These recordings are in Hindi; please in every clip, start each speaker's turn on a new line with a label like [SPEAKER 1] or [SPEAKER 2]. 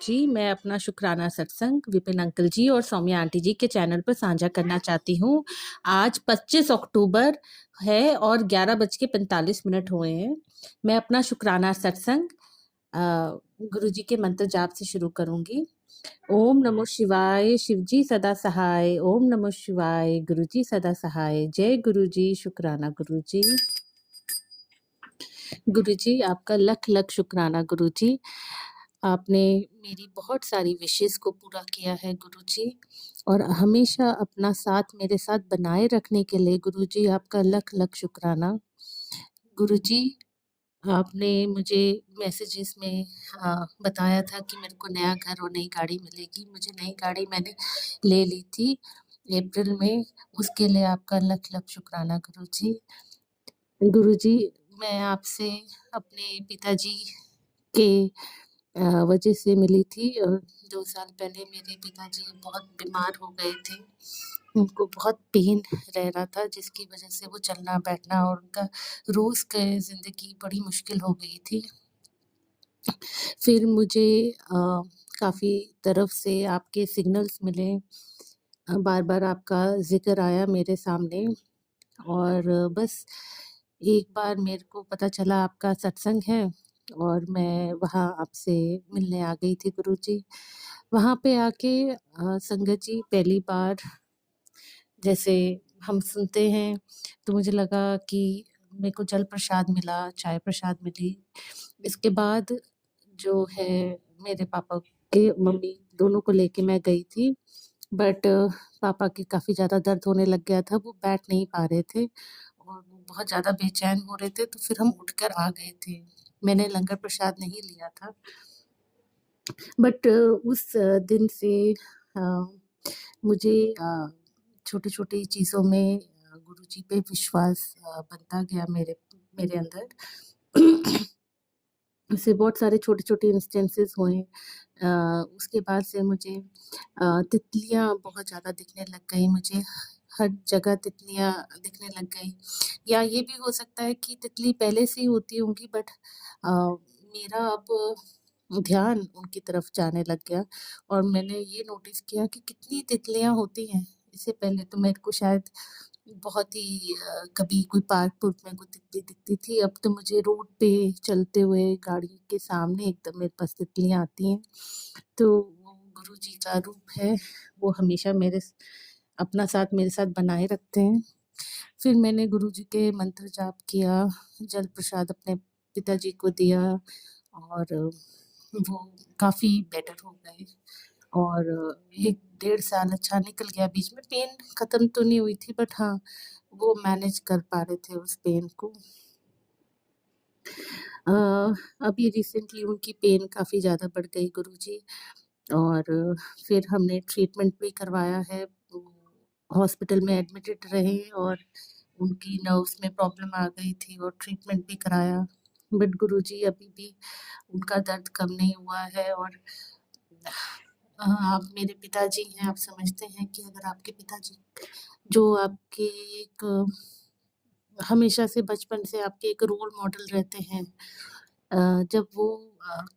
[SPEAKER 1] जी, मैं अपना शुकराना सत्संग विपिन अंकल जी और सौम्या आंटी जी के चैनल पर साझा करना चाहती हूँ। आज 25 अक्टूबर है और 11 बज के 45 मिनट हुए हैं। मैं अपना शुकराना सत्संग गुरुजी के मंत्र जाप से शुरू करूँगी। ओम नमो शिवाय, शिवजी सदा सहाय। ओम नमो शिवाय, गुरुजी सदा सहाय। जय गुरुजी, शुकराना गुरुजी। गुरुजी, आपका लख-लख शुकराना गुरुजी। आपने मेरी बहुत सारी विशेज़ को पूरा किया है गुरुजी और हमेशा अपना साथ मेरे साथ बनाए रखने के लिए गुरुजी आपका लख-लख शुकराना। गुरुजी, आपने मुझे मैसेजेस में बताया था कि मेरे को नया घर और नई गाड़ी मिलेगी। मुझे नई गाड़ी मैंने ले ली थी अप्रैल में, उसके लिए आपका लख-लख शुकराना गुरुजी। गुरुजी, मैं आपसे अपने पिताजी के वजह से मिली थी। 2 साल पहले मेरे पिताजी बहुत बीमार हो गए थे। उनको बहुत पेन रह रहा था जिसकी वजह से वो चलना-बैठना और उनका रोज़ के ज़िंदगी बड़ी मुश्किल हो गई थी। फिर मुझे काफ़ी तरफ से आपके सिग्नल्स मिले। बार-बार आपका ज़िक्र आया मेरे सामने और बस एक बार मेरे को पता चला आपका सत्संग है और मैं वहाँ आपसे मिलने आ गई थी गुरुजी। वहाँ पे आके संगत जी पहली बार जैसे हम सुनते हैं तो मुझे लगा कि मेरे को जल प्रसाद मिला, चाय प्रसाद मिली। इसके बाद जो है मेरे पापा के मम्मी दोनों को लेके मैं गई थी बट पापा के काफ़ी ज़्यादा दर्द होने लग गया था, वो बैठ नहीं पा रहे थे और वो बहुत ज़्यादा बेचैन हो रहे थे, तो फिर हम उठकर आ गए थे। मैंने लंगर प्रसाद नहीं लिया था। बट उस दिन से अ, मुझे छोटी-छोटी चीज़ों में गुरुजी पे विश्वास बनता गया मेरे मेरे अंदर। ऐसे बहुत सारे छोटे-छोटे इंस्टेंसेस हुए। उसके बाद से मुझे तितलियाँ बहुत ज़्यादा दिखने लग गई, मुझे हर जगह तितलियाँ दिखने लग गई। या ये भी हो सकता है कि तितली पहले से ही होती होंगी बट मेरा अब ध्यान उनकी तरफ जाने लग गया और मैंने ये नोटिस किया कि कितनी तितलियाँ होती हैं। इससे पहले तो मेरे को शायद बहुत ही कभी कोई पार्क-पुर्क में कोई तितली दिखती थी, अब तो मुझे रोड पे चलते हुए गाड़ी के सामने एकदम मेरे पास तितलियाँ आती हैं। तो वो गुरुजी का रूप है, वो हमेशा अपना साथ मेरे साथ बनाए रखते हैं। फिर मैंने गुरुजी के मंत्र जाप किया, जल प्रसाद अपने पिताजी को दिया और वो काफ़ी बेटर हो गए और 1 डेढ़ साल अच्छा निकल गया। बीच में पेन ख़त्म तो नहीं हुई थी बट हाँ, वो मैनेज कर पा रहे थे उस पेन को। अ, अभी रिसेंटली उनकी पेन काफ़ी ज़्यादा बढ़ गई गुरुजी और फिर हमने ट्रीटमेंट भी करवाया है। हॉस्पिटल में एडमिटेड रहे और उनकी नर्व्स में प्रॉब्लम आ गई थी और ट्रीटमेंट भी कराया। बट गुरुजी अभी भी उनका दर्द कम नहीं हुआ है और आप मेरे पिताजी हैं, आप समझते हैं कि अगर आपके पिताजी जो आपके एक हमेशा से बचपन से आपके एक रोल मॉडल रहते हैं। जब वो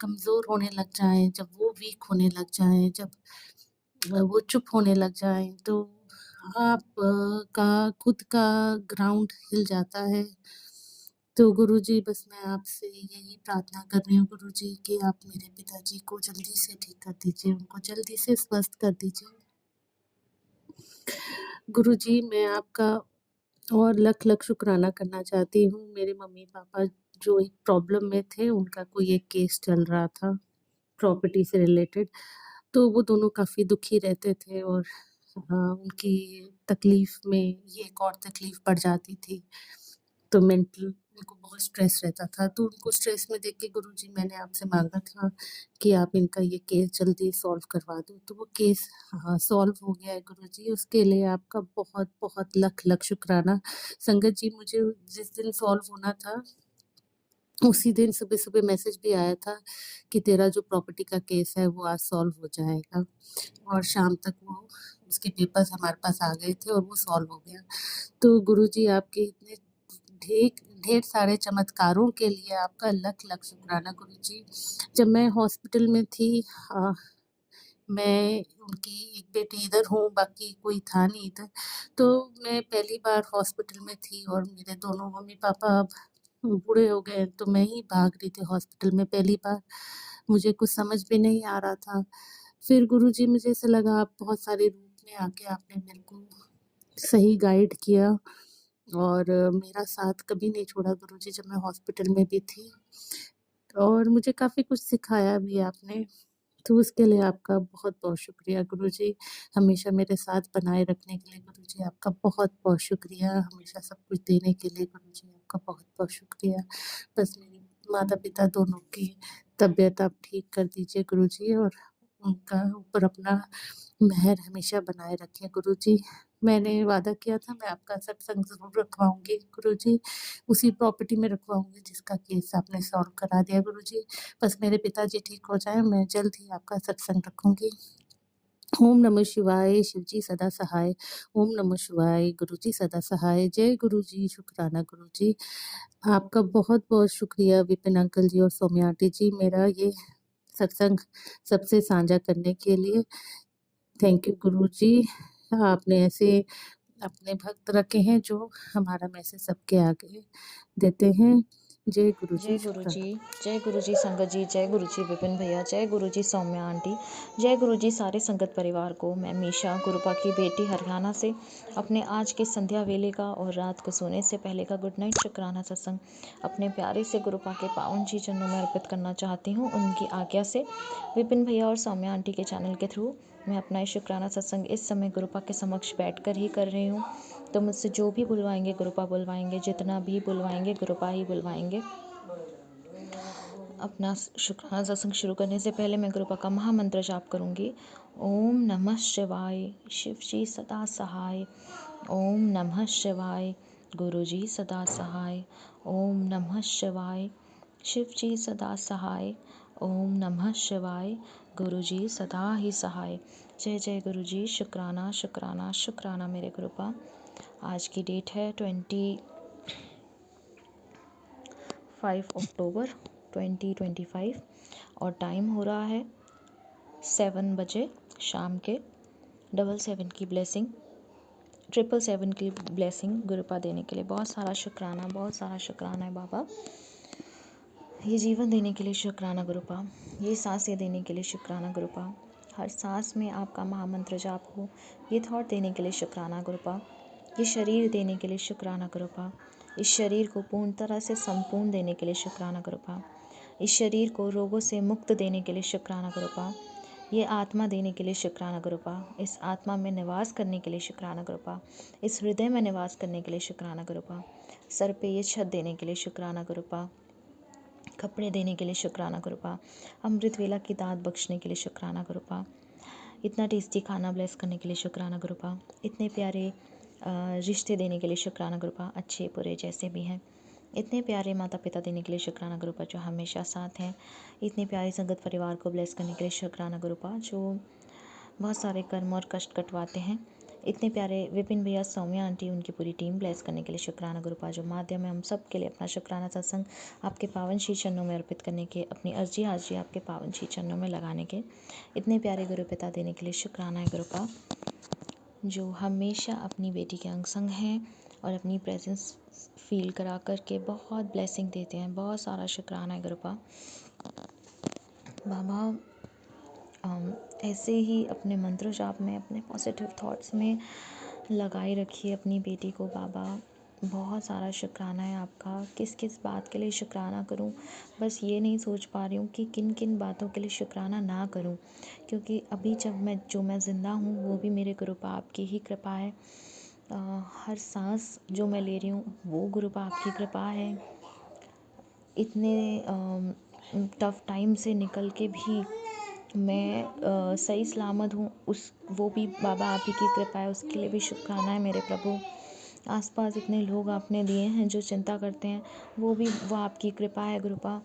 [SPEAKER 1] कमज़ोर होने लग जाएँ, जब वो वीक होने लग जाएँ, जब वो चुप होने लग जाएँ, तो आप का खुद का ग्राउंड हिल जाता है। तो गुरुजी बस मैं आपसे यही प्रार्थना कर रही हूँ गुरुजी कि आप मेरे पिताजी को जल्दी से ठीक कर दीजिए, उनको जल्दी से स्वस्थ कर दीजिए। गुरुजी मैं आपका और लख-लख शुकराना करना चाहती हूँ। मेरे मम्मी-पापा जो एक प्रॉब्लम में थे, उनका कोई एक केस चल रहा था प्रॉपर्टी से रिलेटेड, तो वो दोनों काफ़ी दुखी रहते थे और उनकी तकलीफ़ में ये एक और तकलीफ़ बढ़ जाती थी। तो मेंटल उनको बहुत स्ट्रेस रहता था, तो उनको स्ट्रेस में देख के गुरुजी मैंने आपसे माँगा था कि आप इनका ये केस जल्दी सॉल्व करवा दो, तो वो केस सॉल्व हो गया है गुरुजी, उसके लिए आपका बहुत-बहुत लख-लख शुकराना। संगत जी मुझे जिस दिन सॉल्व होना था, उसी दिन सुबह-सुबह मैसेज भी आया था कि तेरा जो प्रॉपर्टी का केस है वो आज सॉल्व हो जाएगा और शाम तक वो उसके पेपर्स हमारे पास आ गए थे और वो सॉल्व हो गया। तो गुरुजी आपके इतने ढेर ढेर सारे चमत्कारों के लिए आपका लख-लख शुक्राना गुरुजी। जब मैं हॉस्पिटल में थी मैं उनकी एक बेटी इधर हूँ, बाकी कोई था नहीं इधर। तो मैं पहली बार हॉस्पिटल में थी और मेरे दोनों मम्मी-पापा अब बूढ़े हो गए, तो मैं ही भाग रही थी हॉस्पिटल में पहली बार। मुझे कुछ समझ में नहीं आ रहा था। फिर गुरुजी मुझे ऐसा लगा आप बहुत सारे रूप में आके आपने मेरे को सही गाइड किया और मेरा साथ कभी नहीं छोड़ा गुरुजी जब मैं हॉस्पिटल में भी थी और मुझे काफ़ी कुछ सिखाया भी आपने। तो उसके लिए आपका बहुत-बहुत शुक्रिया गुरुजी। हमेशा मेरे साथ बनाए रखने के लिए गुरुजी आपका बहुत-बहुत शुक्रिया। हमेशा सब कुछ देने के लिए गुरुजी आपका बहुत-बहुत शुक्रिया। बस मेरे माता-पिता दोनों की तबीयत आप ठीक कर दीजिए गुरुजी और उनका ऊपर अपना मेहर हमेशा बनाए रखें गुरुजी। मैंने वादा किया था मैं आपका सत्संग ज़रूर रखवाऊँगी गुरुजी। उसी प्रॉपर्टी में रखवाऊँगी जिसका केस आपने सॉल्व करा दिया गुरुजी। बस मेरे पिताजी ठीक हो जाएँ, मैं जल्द ही आपका सत्संग रखूँगी। ओम नमः शिवाय, शिवजी सदा सहाय। ओम नमः शिवाय, गुरुजी सदा सहाय। जय गुरुजी, शुक्राना गुरुजी। आपका बहुत-बहुत शुक्रिया विपिन अंकल जी और सौम्या आंटी जी, मेरा ये सत्संग सबसे साझा करने के लिए। थैंक यू गुरुजी। आपने ऐसे अपने भक्त रखे हैं जो हमारा मैसेज सबके आगे देते हैं। जय गुरुजी,
[SPEAKER 2] जय गुरुजी,
[SPEAKER 1] शुक्राना।
[SPEAKER 2] जय गुरुजी संगत जी, जय गुरुजी विपिन भैया, जय गुरुजी सौम्या आंटी, जय गुरुजी सारे संगत परिवार को। मैं मीशा गुरुपा की बेटी हरियाणा से अपने आज के संध्या वेले का और रात को सोने से पहले का गुड नाइट शुक्राना सत्संग अपने प्यारे से गुरुपा के पावन जी चरणों में अर्पित करना चाहती हूँ। उनकी आज्ञा से विपिन भैया और सौम्या आंटी के चैनल के थ्रू मैं अपना ये शुक्राना सत्संग इस समय गुरुपा के समक्ष बैठकर ही कर रही हूँ। तो मुझसे जो भी बुलवाएंगे गुरुपा बुलवाएंगे, जितना भी बुलवाएंगे गुरुपा ही बुलवाएंगे। अपना शुक्राना सत्संग शुरू करने से पहले मैं गुरुपा का महामंत्र जाप करूंगी। ओम नमः शिवाय, शिव जी सदा सहाय। ओम नमः शिवाय, गुरु जी सदा सहाय। ओम नमः शिवाय, शिव जी सदा सहाय। ओम नमः शिवाय, गुरु जी सदा ही सहाय। जय जय गुरु जी। शुक्राना शुक्राना शुक्राना मेरे गुरुपा। आज की डेट है 25 अक्टूबर 2025 और टाइम हो रहा है 7 बजे शाम के। 777 की ब्लेसिंग, 777 की ब्लेसिंग गुरुपा देने के लिए बहुत सारा शुक्राना, बहुत सारा शुक्राना है बाबा। ये जीवन देने के लिए शुक्राना गुरुपा, ये सांसें देने के लिए शुक्राना गुरुपा, हर सांस में आपका महामंत्र जाप हो ये थॉट देने के लिए शुक्राना गुरुपा, ये शरीर देने के लिए शुक्राना गुरुपा, इस शरीर को पूर्ण तरह से संपूर्ण देने के लिए शुक्राना गुरुपा, इस शरीर को रोगों से मुक्त देने के लिए शुक्राना गुरुपा, ये आत्मा देने के लिए शुक्राना गुरुपा, इस आत्मा में निवास करने के लिए शुक्राना गुरुपा, इस हृदय में निवास करने के लिए शुक्राना गुरुपा, सर पे ये छत देने के लिए शुक्राना गुरुपा, कपड़े देने के लिए शुक्राना गुरुपा, अमृत वेला की दात बख्शने के लिए शुक्राना गुरुपा, इतना टेस्टी खाना ब्लेस करने के लिए शुक्राना गुरुपा, इतने प्यारे रिश्ते देने के लिए शुक्राना गुरुपा, अच्छे बुरे जैसे भी हैं, इतने प्यारे माता पिता देने के लिए शुक्राना गुरुपा जो हमेशा साथ हैं, इतने प्यारे संगत परिवार को ब्लेस करने के लिए शुक्राना गुरुपा जो बहुत सारे कर्म और कष्ट कटवाते हैं, इतने प्यारे विपिन भैया, सौम्या आंटी, उनकी पूरी टीम ब्लेस करने के लिए शुक्राना गुरुपा जो माध्यम है हम सब के लिए अपना शुक्राना सत्संग आपके पावन श्री चरणों में अर्पित करने के, अपनी अर्जी हाजिरी आपके पावन श्री चरणों में लगाने के, इतने प्यारे गुरु पिता देने के लिए शुक्राना है गुरुपा जो हमेशा अपनी बेटी के अंग संग हैं और अपनी प्रेजेंस फील करा करके बहुत ब्लेसिंग देते हैं। बहुत सारा शुक्राना है गुरुपा बाबा। ऐसे ही अपने मंत्र जाप में, अपने पॉजिटिव थॉट्स में लगाए रखिए अपनी बेटी को बाबा। बहुत सारा शुक्राना है आपका। किस किस बात के लिए शुक्राना करूं, बस ये नहीं सोच पा रही हूँ कि किन किन बातों के लिए शुक्राना ना करूं, क्योंकि अभी जब मैं ज़िंदा हूँ वो भी मेरे गुरुपा आपकी ही कृपा है। हर सांस जो मैं ले रही हूँ वो गुरुपा आपकी कृपा है। इतने टफ़ टाइम से निकल के भी मैं सही सलामत हूँ, उस वो भी बाबा आप ही की कृपा है, उसके लिए भी शुक्राना है मेरे प्रभु। आसपास इतने लोग आपने दिए हैं जो चिंता करते हैं, वो आपकी कृपा है गुरुपा,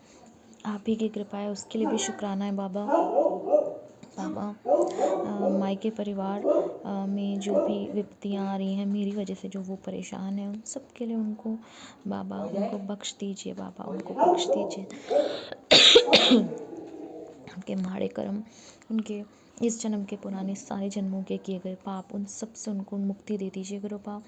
[SPEAKER 2] आप ही की कृपा है, उसके लिए भी शुक्राना है बाबा। बाबा मायके परिवार में जो भी विपत्तियाँ आ रही हैं मेरी वजह से, जो वो परेशान हैं, उन सब के लिए उनको बाबा उनको बख्श दीजिए, बाबा उनको बख्श दीजिए। उनके माड़े कर्म, उनके इस जन्म के पुराने सारे जन्मों के किए गए पाप, उन सब से उनको मुक्ति दे दीजिए गुरुपा।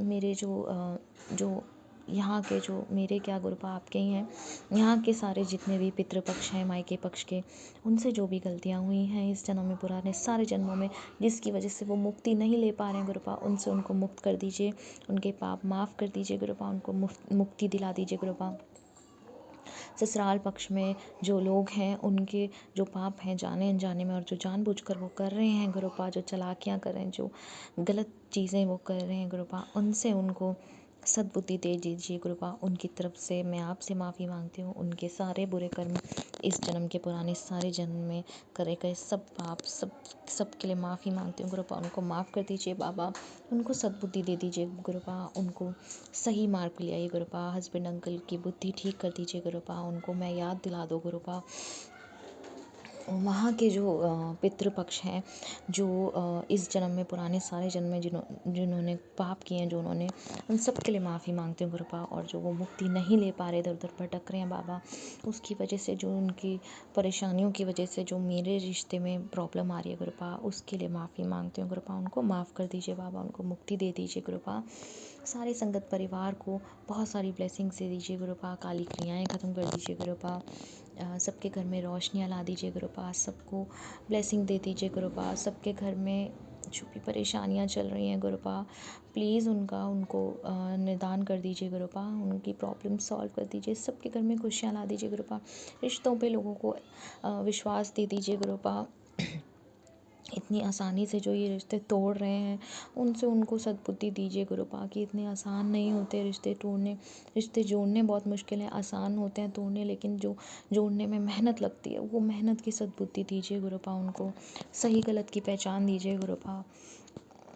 [SPEAKER 2] मेरे जो यहाँ के जो मेरे क्या गुरुपा आपके ही हैं, यहाँ के सारे जितने भी पितृपक्ष हैं मायके पक्ष के, उनसे जो भी गलतियाँ हुई हैं इस जन्म में, पुराने सारे जन्मों में, जिसकी वजह से वो मुक्ति नहीं ले पा रहे हैं गुरुपा, उनसे उनको मुक्त कर दीजिए, उनके पाप माफ़ कर दीजिए गुरुपा, उनको मुक्ति दिला दीजिए गुरुपा। ससुराल पक्ष में जो लोग हैं उनके जो पाप हैं जाने अनजाने में और जो जानबूझकर वो कर रहे हैं गुरुपा, जो चालाकियाँ कर रहे हैं, जो गलत चीज़ें वो कर रहे हैं गुरुपा, उनसे उनको सद्बुद्धि दे दीजिए गुरुपा। उनकी तरफ से मैं आपसे माफ़ी मांगती हूँ। उनके सारे बुरे कर्म इस जन्म के पुराने सारे जन्म में करे गए सब पाप सब के लिए माफ़ी मांगती हूँ गुरुपा। उनको माफ़ कर दीजिए बाबा, उनको सद्बुद्धि दे दीजिए गुरुपा, उनको सही मार्ग पे ले आइए गुरुपा। हस्बैंड अंकल की बुद्धि ठीक कर दीजिए गुरुपा, उनको मैं याद दिला दो गुरुपा। वहाँ के जो पितृपक्ष हैं, जो इस जन्म में पुराने सारे जन्म में जिन्होंने पाप किए हैं, जो उन्होंने, उन सब के लिए माफ़ी मांगते हैं गुरुपा। और जो वो मुक्ति नहीं ले पा रहे, इधर उधर भटक रहे हैं बाबा, उसकी वजह से, जो उनकी परेशानियों की वजह से जो मेरे रिश्ते में प्रॉब्लम आ रही है गुरुपा, उसके लिए माफ़ी मांगते हैं गुरुपा। उनको माफ़ कर दीजिए बाबा, उनको मुक्ति दे दीजिए गुरुपा। सारे संगत परिवार को बहुत सारी ब्लेसिंग्स दे दीजिए गुरुपा। काली क्रियाएँ ख़त्म कर दीजिए गुरुपा। सबके घर में रोशनियाँ ला दीजिए गुरुपा। सबको ब्लेसिंग दे दीजिए गुरुपा। सबके घर में जो भी परेशानियाँ चल रही हैं गुरुपा, प्लीज़ उनको निदान कर दीजिए गुरुपा। उनकी प्रॉब्लम सॉल्व कर दीजिए। सबके घर में खुशियाँ ला दीजिए गुरुपा। रिश्तों पे लोगों को विश्वास दे दीजिए गुरुपा। इतनी आसानी से जो ये रिश्ते तोड़ रहे हैं, उनसे उनको सद्बुद्धि दीजिए गुरुपा कि इतने आसान नहीं होते रिश्ते तोड़ने। रिश्ते जोड़ने बहुत मुश्किल है, आसान होते हैं तोड़ने, लेकिन जो जोड़ने में मेहनत लगती है, वो मेहनत की सद्बुद्धि दीजिए गुरुपा। उनको सही गलत की पहचान दीजिए गुरुपा।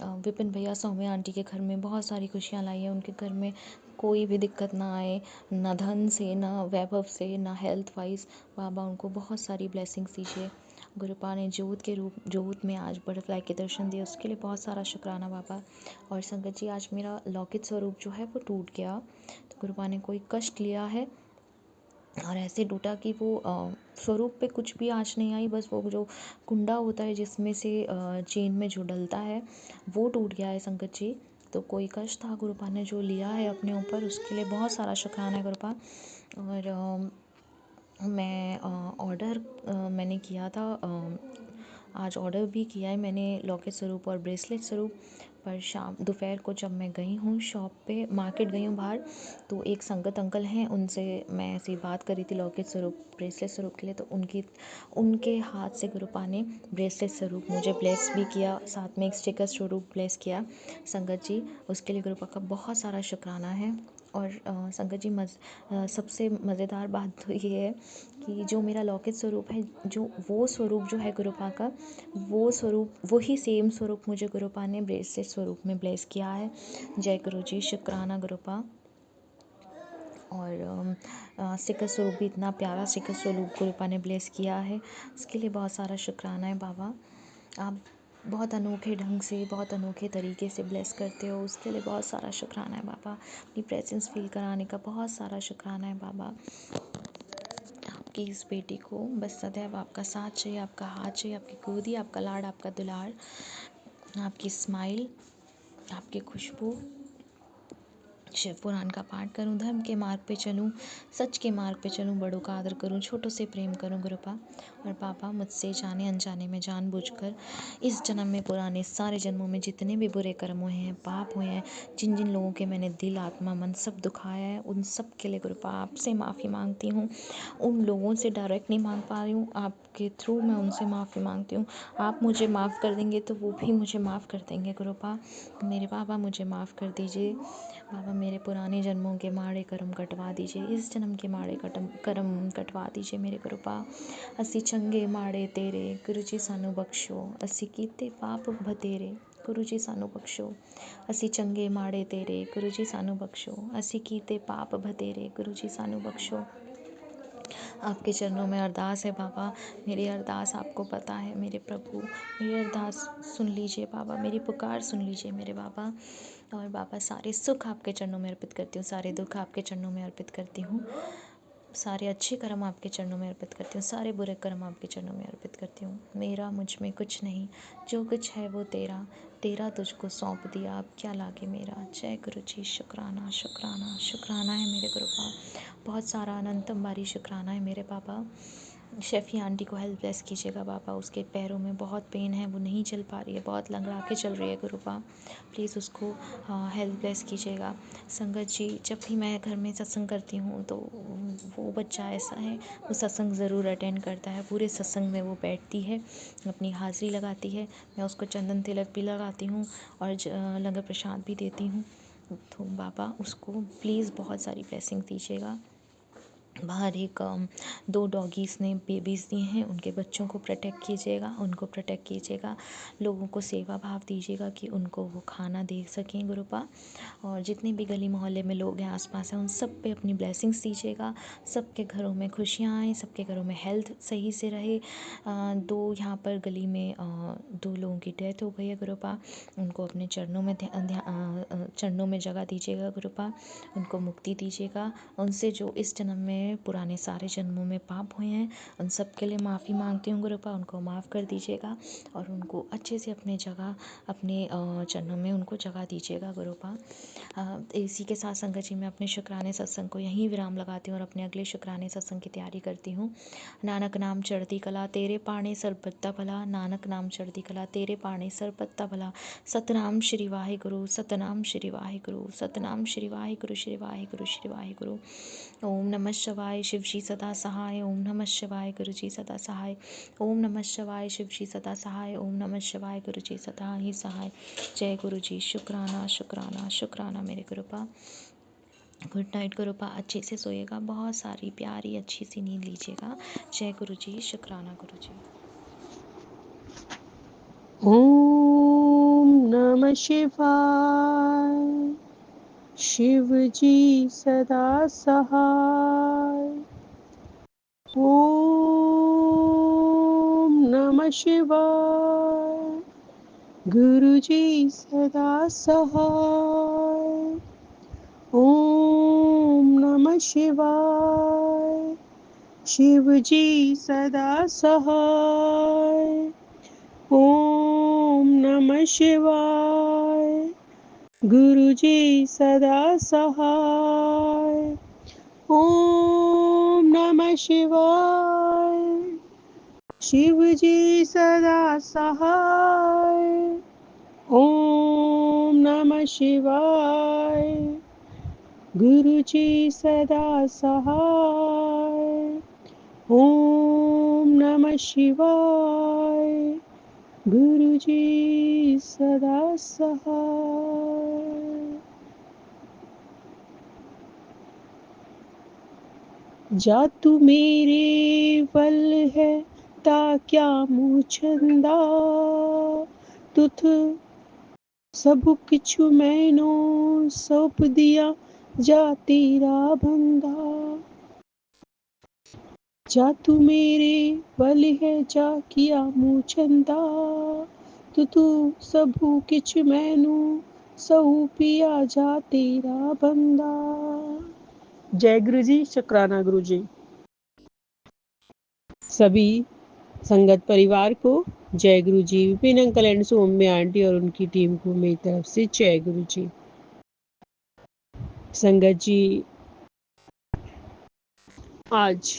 [SPEAKER 2] विपिन भैया सौम्या आंटी के घर में बहुत सारी खुशियाँ लाई है। उनके घर में कोई भी दिक्कत ना आए, ना धन से, ना वैभव से, ना हेल्थ वाइज। बाबा उनको बहुत सारी ब्लेसिंग्स दीजिए गुरुपा ने। जोत में आज बटरफ्लाई के दर्शन दिए, उसके लिए बहुत सारा शुक्राना बाबा। और संगत जी, आज मेरा लौकिक स्वरूप जो है वो टूट गया, तो गुरुपा ने कोई कष्ट लिया है और ऐसे टूटा कि वो स्वरूप पे कुछ भी आँच नहीं आई, बस वो जो कुंडा होता है जिसमें से चेन में जो डलता है, वो टूट गया है संगत जी। तो कोई कष्ट था गुरुपा ने जो लिया है अपने ऊपर, उसके लिए बहुत सारा शुक्राना है गुरुपा। और मैं ऑर्डर मैंने किया था, आज ऑर्डर भी किया है मैंने लॉकेट स्वरूप और ब्रेसलेट स्वरूप। पर शाम दोपहर को जब मैं गई हूँ शॉप पे, मार्केट गई हूँ बाहर, तो एक संगत अंकल हैं, उनसे मैं ऐसी बात करी थी लॉकेट स्वरूप ब्रेसलेट स्वरूप के लिए। तो उनके हाथ से गुरुपा ने ब्रेसलेट स्वरूप मुझे ब्लेस भी किया, साथ में एक स्टिकर स्वरूप ब्लेस किया संगत जी। उसके लिए गुरुपा का बहुत सारा शुक्राना है। और संगत जी, सबसे मज़ेदार बात तो ये है कि जो मेरा लौकिक स्वरूप है, जो वो स्वरूप जो है गुरुपा का, वो स्वरूप, वही सेम स्वरूप मुझे गुरुपा ने ब्रेसलेट स्वरूप में ब्लेस किया है। जय गुरु जी, शुक्राना गुरुपा। और स्टिकर स्वरूप भी इतना प्यारा स्टिकर स्वरूप गुरुपा ने ब्लेस किया है, उसके लिए बहुत सारा शुक्राना है बाबा। आप बहुत अनोखे ढंग से, बहुत अनोखे तरीके से ब्लेस करते हो, उसके लिए बहुत सारा शुक्राना है बाबा। अपनी प्रेजेंस फील कराने का बहुत सारा शुक्राना है बाबा। आपकी इस बेटी को बस सदैव आपका साथ चाहिए, आपका हाथ चाहिए, आपकी गोदी, आपका लाड, आपका दुलार, आपकी स्माइल, आपकी खुशबू। शिव पुराण का पाठ करूं, धर्म के मार्ग पे चलूं, सच के मार्ग पे चलूं, बड़ों का आदर करूं, छोटों से प्रेम करूं गुरुपा। और पापा, मुझसे जाने अनजाने में, जानबूझकर इस जन्म में, पुराने सारे जन्मों में जितने भी बुरे कर्म हुए हैं, पाप हुए हैं, जिन जिन लोगों के मैंने दिल, आत्मा, मन सब दुखाया है, उन सब के लिए गुरुपा आपसे माफ़ी मांगती हूँ। उन लोगों से डायरेक्ट नहीं मांग पा रही हूँ, आपके थ्रू मैं उनसे माफ़ी मांगती हूँ। आप मुझे माफ़ कर देंगे तो वो भी मुझे माफ़ कर देंगे गुरुपा। मेरे बाबा, मुझे माफ़ कर दीजिए बाबा। मेरे पुराने जन्मों के माड़े कर्म कटवा दीजिए, इस जन्म के माड़े कर्म कटवा दीजिए मेरे गुरुपा। असी चंगे माड़े तेरे, गुरु जी सानू बख्शो, असी कीते पाप बतेरे, गुरु जी सानू बख्शो। असी चंगे माड़े तेरे, गुरु जी सानू बख्शो, असी कीते पाप बतेरे, गुरु जी सानू बख्शो। आपके चरणों में अरदास है बाबा, मेरी अरदास आपको पता है मेरे प्रभु, मेरी अरदास सुन लीजिए बाबा, मेरी पुकार सुन लीजिए मेरे बाबा। और बाबा सारे सुख आपके चरणों में अर्पित करती हूँ, सारे दुख आपके चरणों में अर्पित करती हूँ, सारे अच्छे कर्म आपके चरणों में अर्पित करती हूँ, सारे बुरे कर्म आपके चरणों में अर्पित करती हूँ। मेरा मुझ में कुछ नहीं, जो कुछ है वो तेरा, तेरा तुझको सौंप दिया, अब क्या लागे मेरा। जय गुरु जी, शुक्राना शुक्राना शुक्राना है मेरे गुरु का, बहुत सारा अनंतम बारी शुक्राना है मेरे पापा। शेफ़ी आंटी को हेल्प ब्लेस कीजिएगा बाबा, उसके पैरों में बहुत पेन है, वो नहीं चल पा रही है, बहुत लंगड़ा के चल रही है गुरुपा, प्लीज़ उसको हेल्प ब्लेस कीजिएगा। संगत जी, जब भी मैं घर में सत्संग करती हूँ तो वो बच्चा ऐसा है, वो सत्संग ज़रूर अटेंड करता है, पूरे सत्संग में वो बैठती है, अपनी हाज़िरी लगाती है, मैं उसको चंदन तिलक भी लगाती हूँ और लंगर प्रसाद भी देती हूँ। तो बाबा उसको प्लीज़ बहुत सारी ब्लेसिंग दीजिएगा। बाहर एक 2 डॉगीज़ ने बेबीज़ दिए हैं, उनके बच्चों को प्रोटेक्ट कीजिएगा, उनको प्रोटेक्ट कीजिएगा, लोगों को सेवा भाव दीजिएगा कि उनको वो खाना दे सकें गुरुपा। और जितने भी गली मोहल्ले में लोग हैं आसपास हैं, उन सब पे अपनी ब्लेसिंग्स दीजिएगा, सबके घरों में खुशियाँ आएँ, सबके घरों में हेल्थ सही से रहे। 2 यहाँ पर गली में 2 लोगों की डेथ हो गई है गुरुपा, उनको अपने चरणों में जगह दीजिएगा गुरुपा, उनको मुक्ति दीजिएगा, उनसे जो इस जन्म में पुराने सारे जन्मों में पाप हुए हैं उन सब के लिए माफ़ी मांगती हूँ गुरुपा, उनको माफ़ कर दीजिएगा और उनको अच्छे से अपने जगह, अपने चरणों में उनको जगह दीजिएगा गुरुपा। इसी के साथ संगत जी, मैं अपने शुक्राने सत्संग को यहीं विराम लगाती हूँ और अपने अगले शुक्राने सत्संग की तैयारी करती हूँ। नानक नाम चढ़ती कला तेरे पाणे सरबत्ता भला, नानक नाम चढ़ती कला तेरे पाणे सरबत्ता भला, सतनाम श्री वाहिगुरु, सतनाम श्री वाहिगुरु, सतनाम श्री वाहिगुरु, श्री वाहिगुरु, श्री वाहिगुरु। ओम नमः शिवाय, शिव जी सदा सहाय, ओम नमः शिवाय, गुरु जी सदा सहाय, ओम नमः शिवाय, शिव जी सदा सहाय, ओम नमः शिवाय, गुरु जी सदा ही सहाय। जय गुरु जी, शुक्राना शुक्राना शुक्राना मेरे गुरुपा। गुड नाइट गुरुपा, अच्छे से सोइएगा, बहुत सारी प्यारी अच्छी सी नींद लीजिएगा। जय गुरु जी, शुक्राना गुरु जी।
[SPEAKER 3] ओम नमः शिवाय, शिव जी सदा सहाय। ओम नमः शिवाय, गुरु जी सदा सहाय। ओम नमः शिवाय, शिव जी सदा सहाय। ओम नमः शिवाय, गुरु जी सदा सहाय। ओम नमः शिवाय, शिव जी सदा सहाय। ओम नमः शिवाय, गुरु जी सदा सहाय। ओम नमः शिवाय, गुरु जी सदा सहाय। जा तू मेरे वल है ता क्या मुछंदा, तुथ सब किछु मैनो सौंप दिया जा तेरा बंदा। जा तू मेरे वल है जा किया मुछंदा, तू सबु किछ मैनू सौंपिया जा तेरा बंदा। जय गुरु जी, शुक्राना गुरु जी। सभी संगत परिवार को जय Guru ji. Vipin uncle and Saumya aunty और उनकी टीम को मेरी तरफ से जय गुरु जी। संगत जी, आज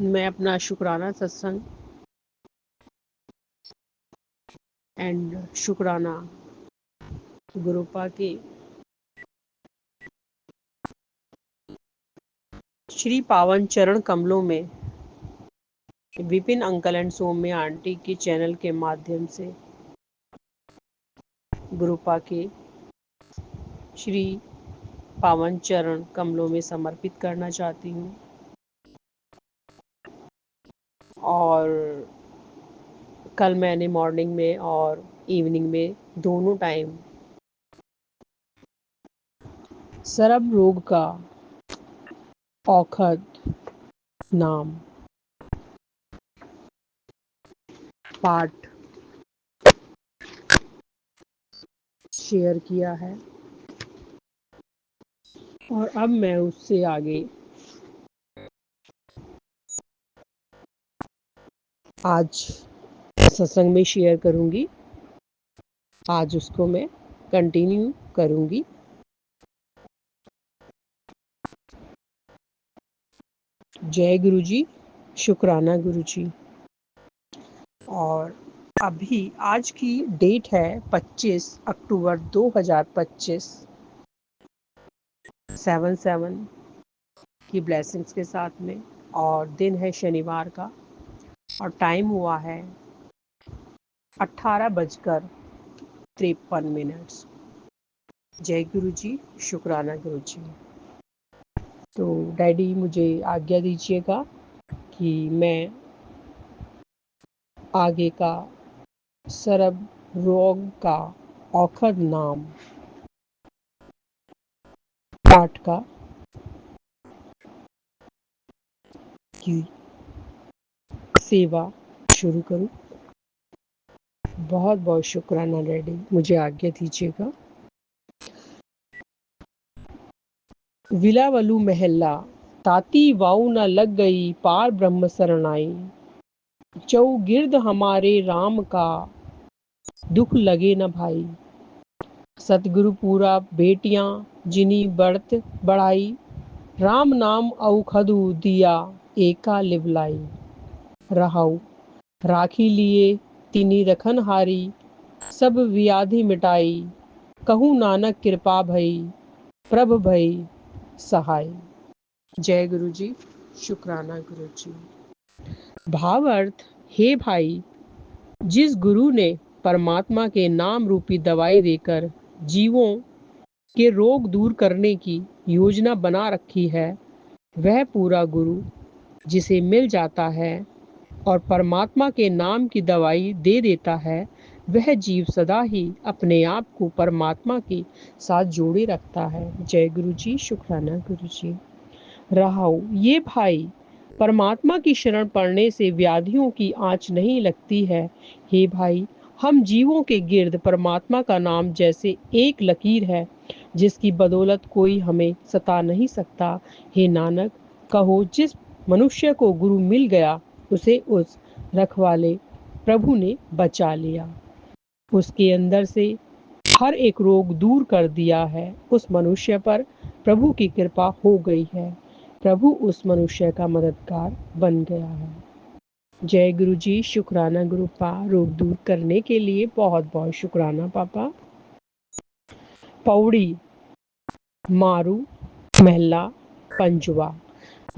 [SPEAKER 3] मैं अपना शुक्राना सत्संग एंड शुक्राना गुरुपा के श्री पावन चरण कमलों में Vipin uncle and Saumya aunty के चैनल के माध्यम से गुरुपा के श्री पावन चरण कमलों में समर्पित करना चाहती हूँ। और कल मैंने मॉर्निंग में और इवनिंग में दोनों टाइम सरब रोग का औखद नाम पाठ शेयर किया है और अब मैं उससे आगे आज सत्संग में शेयर करूंगी। आज उसको मैं कंटिन्यू करूंगी। जय गुरु जी, शुक्राना गुरु जी। और अभी आज की डेट है 25 अक्टूबर 2025, 7/7 की ब्लेसिंग्स के साथ में, और दिन है शनिवार का और टाइम हुआ है 18:53। जय गुरु जी, शुक्राना गुरु जी। तो डैडी मुझे आज्ञा दीजिएगा कि मैं आगे का सर्व रोग का औखद नाम पाठ का की सेवा शुरू करूं। बहुत बहुत शुक्राना डैडी, मुझे आज्ञा दीजिएगा। विलावलू महल्ला, ताती वाऊ न लग गई पार ब्रह्म शरणाई। चौगिर्द हमारे राम का दुख लगे न भाई। सतगुरु पूरा बेटियां जिनी बढ़त बढ़ाई। राम नाम औखदु दिया एका लिवलाई। रहाऊ राखी लिए तिनी रखन हारी। सब व्याधि मिटाई। कहूँ नानक कृपा भई प्रभ भई सहाय। जय गुरु जी, शुक्राना गुरु जी। भावार्थ, हे भाई, जिस गुरु ने परमात्मा के नाम रूपी दवाई देकर जीवों के रोग दूर करने की योजना बना रखी है, वह पूरा गुरु जिसे मिल जाता है और परमात्मा के नाम की दवाई दे देता है, वह जीव सदा ही अपने आप को परमात्मा के साथ जोड़े रखता है। जय गुरु जी, शुक्राना गुरु जी। रहाऊ, ये भाई, परमात्मा की शरण पड़ने से व्याधियों की आंच नहीं लगती है। हे भाई, हम जीवों के गिर्द परमात्मा का नाम जैसे एक लकीर है जिसकी बदौलत कोई हमें सता नहीं सकता। हे नानक, कहो जिस मनुष्य को गुरु मिल गया उसे उस रखवाले प्रभु ने बचा लिया, उसके अंदर से हर एक रोग दूर कर दिया है। उस मनुष्य पर प्रभु की कृपा हो गई है। प्रभु उस मनुष्य का मददगार बन गया है। जय गुरु जी, शुक्राना गुरु पा, रोग दूर करने के लिए बहुत बहुत शुक्राना पापा। पौड़ी मारू महला पंजवा।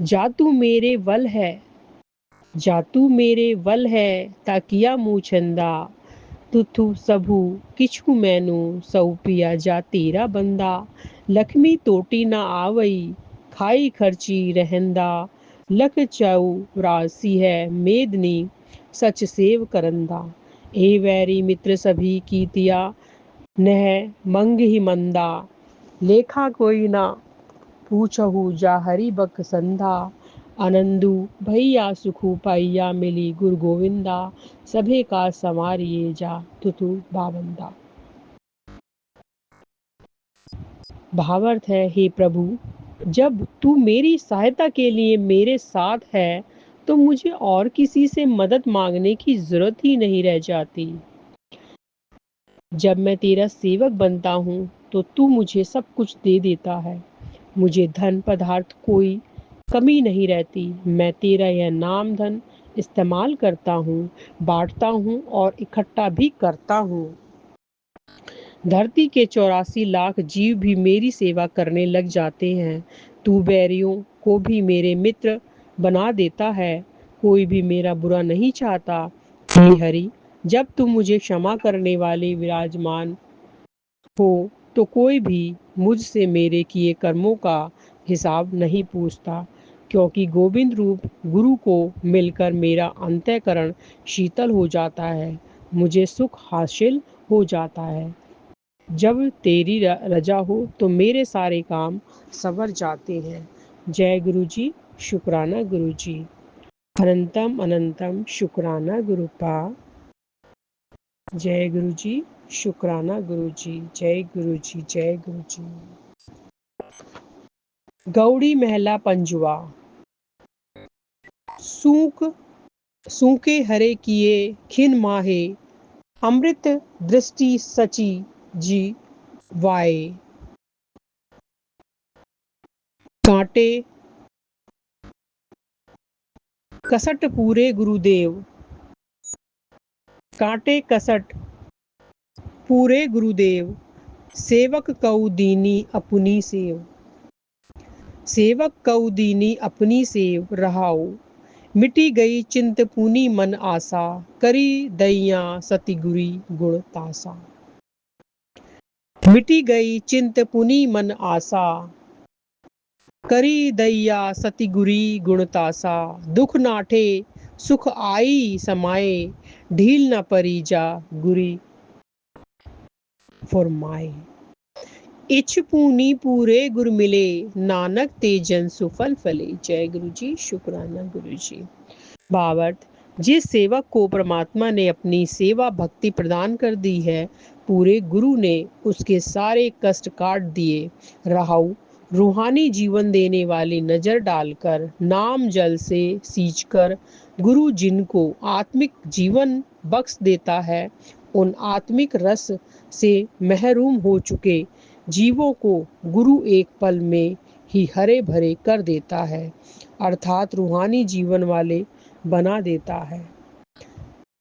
[SPEAKER 3] जातू मेरे वल है, जातू मेरे वल है, ताकिया मुँह चंदा। तुथु सबू किछु मैनू सौपिया जा तेरा बंदा। लक्ष्मी तोटी ना आवई खाई खर्ची रहंदा। लख चाऊ रासी है मेदनी सच सेव करंदा। ए वैरी मित्र सभी कीतिया नह मंग ही मंदा। लेखा कोई ना पूछहु जा हरि बक संधा। आनंदू भैया सुखू पाइया मिली गुरु गोविंदा। सभे का संवारिये जा तुतु बावंदा। भावार्थ है, हे प्रभु, जब तू मेरी सहायता के लिए मेरे साथ है तो मुझे और किसी से मदद मांगने की जरूरत ही नहीं रह जाती। जब मैं तेरा सेवक बनता हूँ तो तू मुझे सब कुछ दे देता है। मुझे धन पदार्थ कोई कमी नहीं रहती। मैं तेरा यह नाम धन इस्तेमाल करता हूँ, बांटता हूँ और इकट्ठा भी करता हूँ। धरती के 84 लाख जीव भी मेरी सेवा करने लग जाते हैं। तू बैरियों को भी मेरे मित्र बना देता है। कोई भी मेरा बुरा नहीं चाहता। हे हरि, जब तुम मुझे क्षमा करने वाले विराजमान हो तो कोई भी मुझसे मेरे किए कर्मों का हिसाब नहीं पूछता, क्योंकि गोविंद रूप गुरु को मिलकर मेरा अंतःकरण शीतल हो जाता है, मुझे सुख हासिल हो जाता है। जब तेरी रजा हो तो मेरे सारे काम संवर जाते हैं। जय गुरु जी, शुक्राना गुरुजी। अनंतम अनंतम शुक्राना गुरुपा। जय गुरुजी, शुक्राना गुरुजी, जय गुरुजी, जय गुरुजी। गौड़ी महला पंजुआ। सूखे हरे किए खिन माहे, अमृत दृष्टि सची जी वाए। कांटे कसट पूरे गुरुदेव, कांटे कसट पूरे गुरुदेव, सेवक कऊ दीनी अपनी सेव। सेवक कऊ दीनी अपनी सेव रहाऊ, मिटी गई चिंत पुनी मन आशा, करी दैया सती गुरी गुण तासा। मिटी गई चिंत पुनी मन आशा, करी दैया सती गुरी गुण तासा। दुख नाठे सुख आई समाए, ढील न परी जा गुरी फरमाए। इच्छ पूनी पूरे गुर मिले, नानक तेजन सुफल फले। जय गुरु जी, शुक्राना गुरु जी। भावार्थ, जिस सेवक को परमात्मा ने अपनी सेवा भक्ति प्रदान कर दी है, पूरे गुरु ने उसके सारे कष्ट काट दिए। रहाऊ रूहानी जीवन देने वाली नजर डालकर, नाम जल से सींचकर, गुरु जिनको आत्मिक जीवन बख्श देता है, उन आत्मिक रस से महरूम हो चुके जीवों को गुरु एक पल में ही हरे भरे कर देता है, अर्थात रूहानी जीवन वाले बना देता है।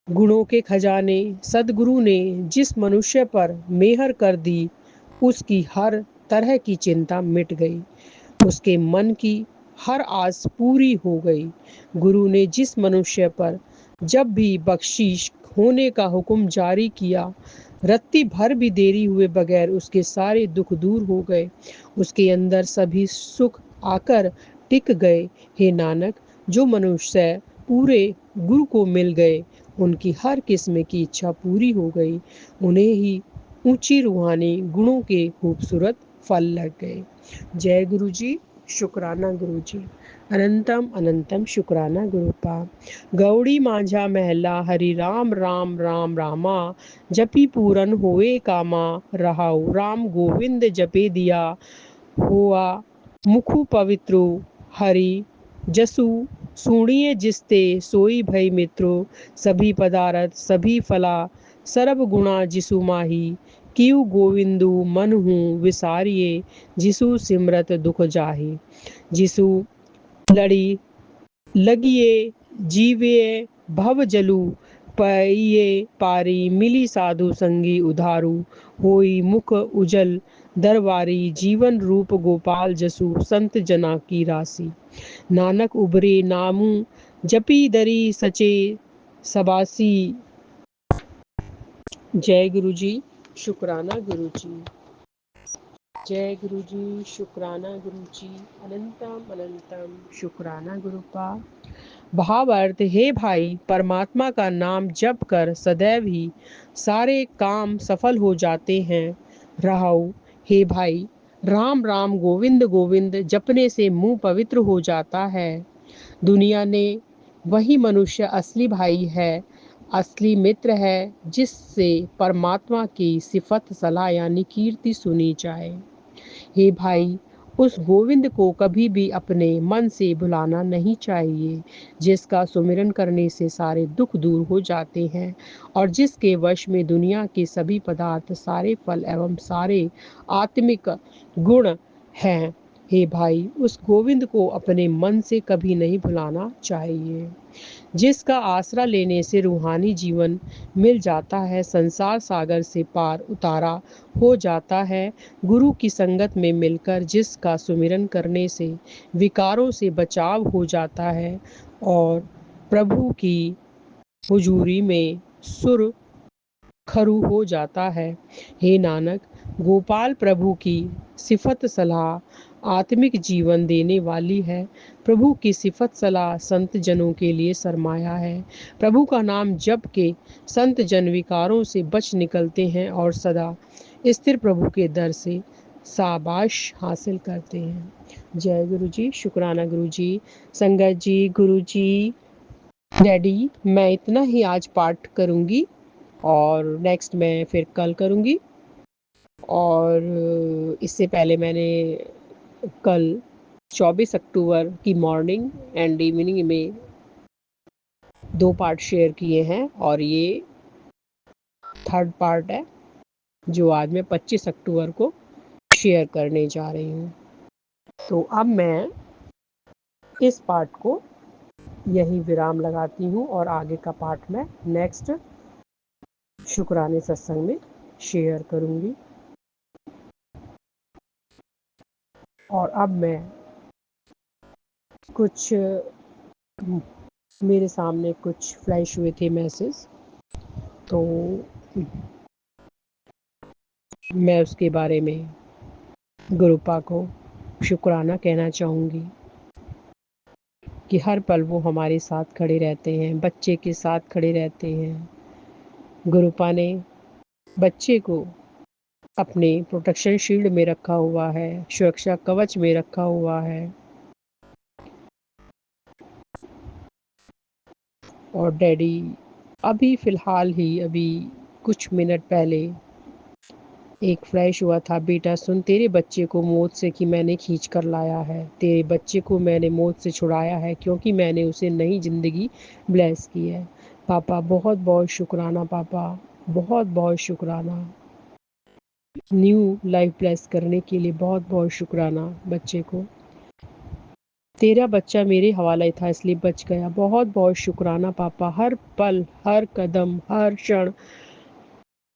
[SPEAKER 3] गुणों के खजाने सदगुरु ने जिस मनुष्य पर मेहर कर दी, उसकी हर तरह की चिंता मिट गई, उसके मन की हर आस पूरी हो गई। गुरु ने जिस मनुष्य पर जब भी बख्शीश होने का हुक्म जारी किया, रत्ती भर भी देरी हुए बगैर उसके सारे दुख दूर हो गए, उसके अंदर सभी सुख आकर टिक गए। हे नानक, जो मनुष्य पूरे गुरु को मिल गए, उनकी हर किस्म की इच्छा पूरी हो गई, उन्हें ही ऊंची रूहानी गुणों के खूबसूरत फल लग गए। जय गुरु जी, शुक्राना गुरु जी। अनंतम अनंतम शुक्राना गुरुपा। गौड़ी माझा महला, हरि राम राम राम रामा, जपी पूरन होए कामा, रहाऊ राम गोविंद जपे दिया, हुआ मुखु पवित्रो, हरि जसु सुनिए जिसते सोई भई मित्रो, सभी पदारथ सभी फला सर्व गुणा जिसु माही, किउ गोविंदु मन हूँ विसारिये, जिसु सिमरत दुख जाहे। जिसु लड़ी लगिए जीविए भव जलू, पाइये पारी मिली साधु संगी उधारू, होई मुख उजल दरबारी, जीवन रूप गोपाल जसु संत जना की राशि। नानक उबरे नामू जपी दरी सचे सबासी। जय गुरु जी, शुक्राना गुरु जी। जय गुरु जी, शुक्राना गुरु जी। अनंतम अनंतम शुक्राना गुरुपा। भावार्थ, हे भाई, परमात्मा का नाम जप कर सदैव ही सारे काम सफल हो जाते हैं। रहाऊ, हे भाई, राम राम गोविंद गोविंद जपने से मुंह पवित्र हो जाता है। दुनिया ने वही मनुष्य असली भाई है, असली मित्र है, जिससे परमात्मा की सिफत सलाह यानी कीर्ति सुनी जाए। हे भाई, उस गोविंद को कभी भी अपने मन से भुलाना नहीं चाहिए, जिसका सुमिरन करने से सारे दुख दूर हो जाते हैं और जिसके वश में दुनिया के सभी पदार्थ, सारे फल एवं सारे आत्मिक गुण हैं। हे भाई, उस गोविंद को अपने मन से कभी नहीं भुलाना चाहिए, जिसका आसरा लेने से रूहानी जीवन मिल जाता है, संसार सागर से पार उतारा हो जाता है। गुरु की संगत में मिलकर जिसका सुमिरन करने से विकारों से बचाव हो जाता है और प्रभु की हुजूरी में सुर खरू हो जाता है। हे नानक, गोपाल प्रभु की सिफत सलाह आत्मिक जीवन देने वाली है। प्रभु की सिफत सलाह संत जनों के लिए सरमाया है। प्रभु का नाम जप के संत जन विकारों से बच निकलते हैं और सदा स्थिर प्रभु के दर से शाबाश हासिल करते हैं। जय गुरु जी, शुक्राना गुरु जी। संगत जी, गुरु जी, डैडी, मैं इतना ही आज पाठ करूँगी और नेक्स्ट मैं फिर कल करूँगी। और इससे पहले मैंने कल 24 अक्टूबर की मॉर्निंग एंड इवनिंग में 2 पार्ट शेयर किए हैं और ये थर्ड पार्ट है जो आज मैं 25 अक्टूबर को शेयर करने जा रही हूँ। तो अब मैं इस पार्ट को यहीं विराम लगाती हूँ और आगे का पार्ट मैं नेक्स्ट शुक्राने सत्संग में शेयर करूँगी। और अब मैं कुछ मेरे सामने कुछ फ्लैश हुए थे मैसेज, तो मैं उसके बारे में गुरुपा को शुक्राना कहना चाहूँगी कि हर पल वो हमारे साथ खड़े रहते हैं, बच्चे के साथ खड़े रहते हैं। गुरुपा ने बच्चे को अपने प्रोटेक्शन शील्ड में रखा हुआ है, सुरक्षा कवच में रखा हुआ है। और डैडी अभी फ़िलहाल ही अभी कुछ मिनट पहले एक फ्लैश हुआ था, बेटा सुन, तेरे बच्चे को मौत से कि मैंने खींच कर लाया है, तेरे बच्चे को मैंने मौत से छुड़ाया है क्योंकि मैंने उसे नई ज़िंदगी ब्लेस की है। पापा बहुत बहुत शुक्राना, पापा बहुत बहुत शुक्राना, न्यू लाइफ ब्लेस करने के लिए बहुत बहुत शुक्राना। बच्चे को तेरा बच्चा मेरे हवाले था इसलिए बच गया। बहुत बहुत शुक्राना पापा, हर पल, हर कदम, हर क्षण,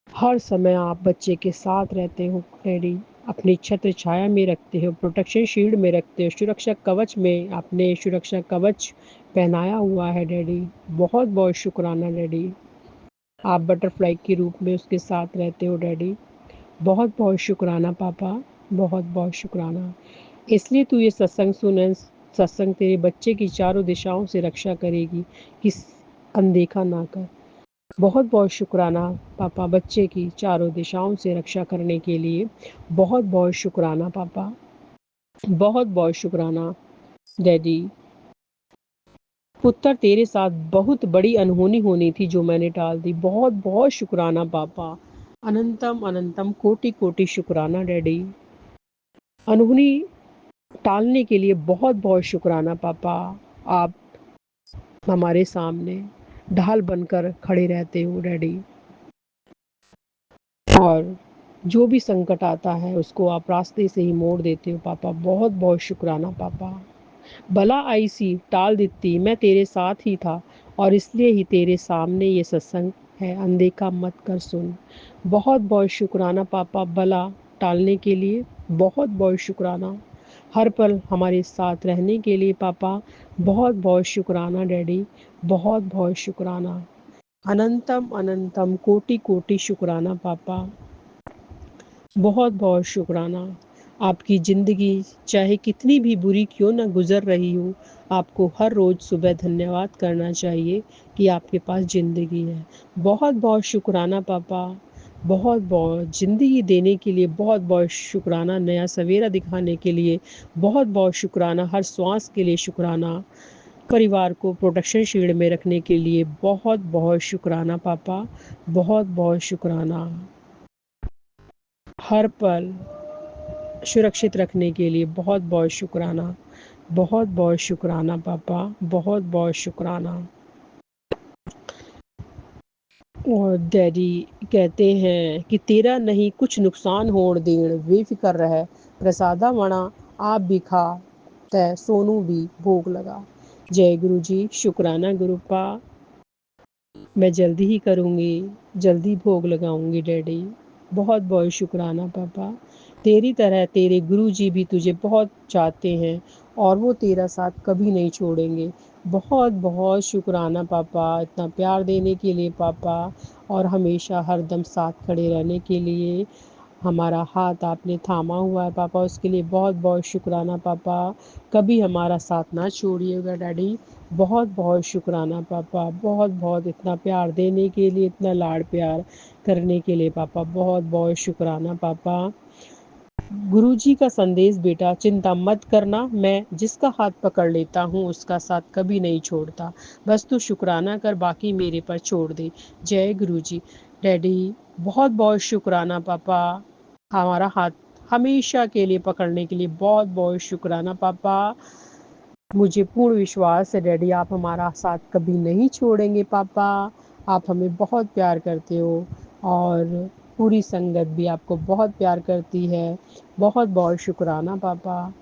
[SPEAKER 3] हर समय आप बच्चे के साथ रहते हो डैडी, अपनी छत्र छाया में रखते हो, प्रोटेक्शन शील्ड में रखते हो, सुरक्षा कवच में आपने सुरक्षा कवच पहनाया हुआ है डैडी। बहुत बहुत शुक्राना डैडी, आप बटरफ्लाई के रूप में उसके साथ रहते हो डैडी। बहुत बहुत शुक्राना पापा, बहुत बहुत शुक्राना। इसलिए तू ये सत्संग सुन, सत्संग तेरे बच्चे की चारों दिशाओं से रक्षा करेगी, किस अनदेखा ना कर। बहुत बहुत शुक्राना पापा, बच्चे की चारों दिशाओं से रक्षा करने के लिए बहुत बहुत शुक्राना पापा, बहुत बहुत शुक्राना डैडी। पुत्र तेरे साथ बहुत बड़ी अनहोनी होनी थी जो मैंने टाल दी। बहुत बहुत शुक्राना पापा, अनंतम अनंतम कोटि कोटि शुक्राना डैडी। अनहोनी टालने के लिए बहुत बहुत शुक्राना पापा, आप हमारे सामने ढाल बनकर खड़े रहते हो डैडी। और जो भी संकट आता है उसको आप रास्ते से ही मोड़ देते हो पापा। बहुत बहुत शुक्राना पापा। भला आई सी टाल देती, मैं तेरे साथ ही था और इसलिए ही तेरे सामने ये सत्संग है, अनदेखा मत कर, सुन। बहुत बहुत शुक्राना पापा, भला टालने के लिए बहुत बहुत शुक्राना, हर पल हमारे साथ रहने के लिए पापा। बहुत बहुत शुक्राना डैडी, बहुत बहुत शुक्राना, अनंतम अनंतम कोटि कोटि शुक्राना पापा। बहुत बहुत शुक्राना। आपकी ज़िंदगी चाहे कितनी भी बुरी क्यों ना गुज़र रही हो, आपको हर रोज़ सुबह धन्यवाद करना चाहिए कि आपके पास ज़िंदगी है। बहुत बहुत शुक्राना पापा, बहुत बहुत ज़िंदगी देने के लिए बहुत बहुत शुक्राना, नया सवेरा दिखाने के लिए बहुत बहुत शुक्राना, हर श्वास के लिए शुक्राना, परिवार को प्रोटेक्शन शील्ड में रखने के लिए बहुत बहुत शुक्राना पापा, बहुत बहुत शुक्राना, हर पल सुरक्षित रखने के लिए बहुत बहुत शुक्राना, बहुत बहुत शुक्राना पापा, बहुत बहुत शुक्राना। और डैडी कहते हैं कि तेरा नहीं कुछ नुकसान होण देण, बेफिक्र रह, प्रसादा वणा आप भी खा, तै सोनू भी भोग लगा। जय गुरु जी, शुक्राना गुरुपा, मैं जल्दी ही करूँगी, जल्दी भोग लगाऊंगी डैडी। बहुत बहुत शुक्राना पापा, तेरी तरह तेरे गुरु जी भी तुझे बहुत चाहते हैं और वो तेरा साथ कभी नहीं छोड़ेंगे। बहुत बहुत शुक्राना पापा, इतना प्यार देने के लिए पापा, और हमेशा हरदम साथ खड़े रहने के लिए। हमारा हाथ आपने थामा हुआ है पापा, उसके लिए बहुत बहुत शुक्राना पापा। कभी हमारा साथ ना छोड़िएगा डैडी। बहुत बहुत शुक्राना पापा, बहुत बहुत इतना प्यार देने के लिए, इतना लाड़ प्यार करने के लिए पापा, बहुत बहुत शुक्राना पापा। गुरुजी का संदेश बेटा, चिंता मत करना, मैं जिसका हाथ पकड़ लेता हूँ उसका साथ कभी नहीं छोड़ता। बस तू शुक्राना कर, बाकी मेरे पर छोड़ दे। जय गुरुजी। डैडी बहुत बहुत शुक्राना पापा, हमारा हाथ हमेशा के लिए पकड़ने के लिए बहुत बहुत शुक्राना पापा। मुझे पूर्ण विश्वास है डैडी आप हमारा साथ कभी नहीं छोड़ेंगे पापा। आप हमें बहुत प्यार करते हो और पूरी संगत भी आपको बहुत प्यार करती है। बहुत बहुत शुक्राना पापा,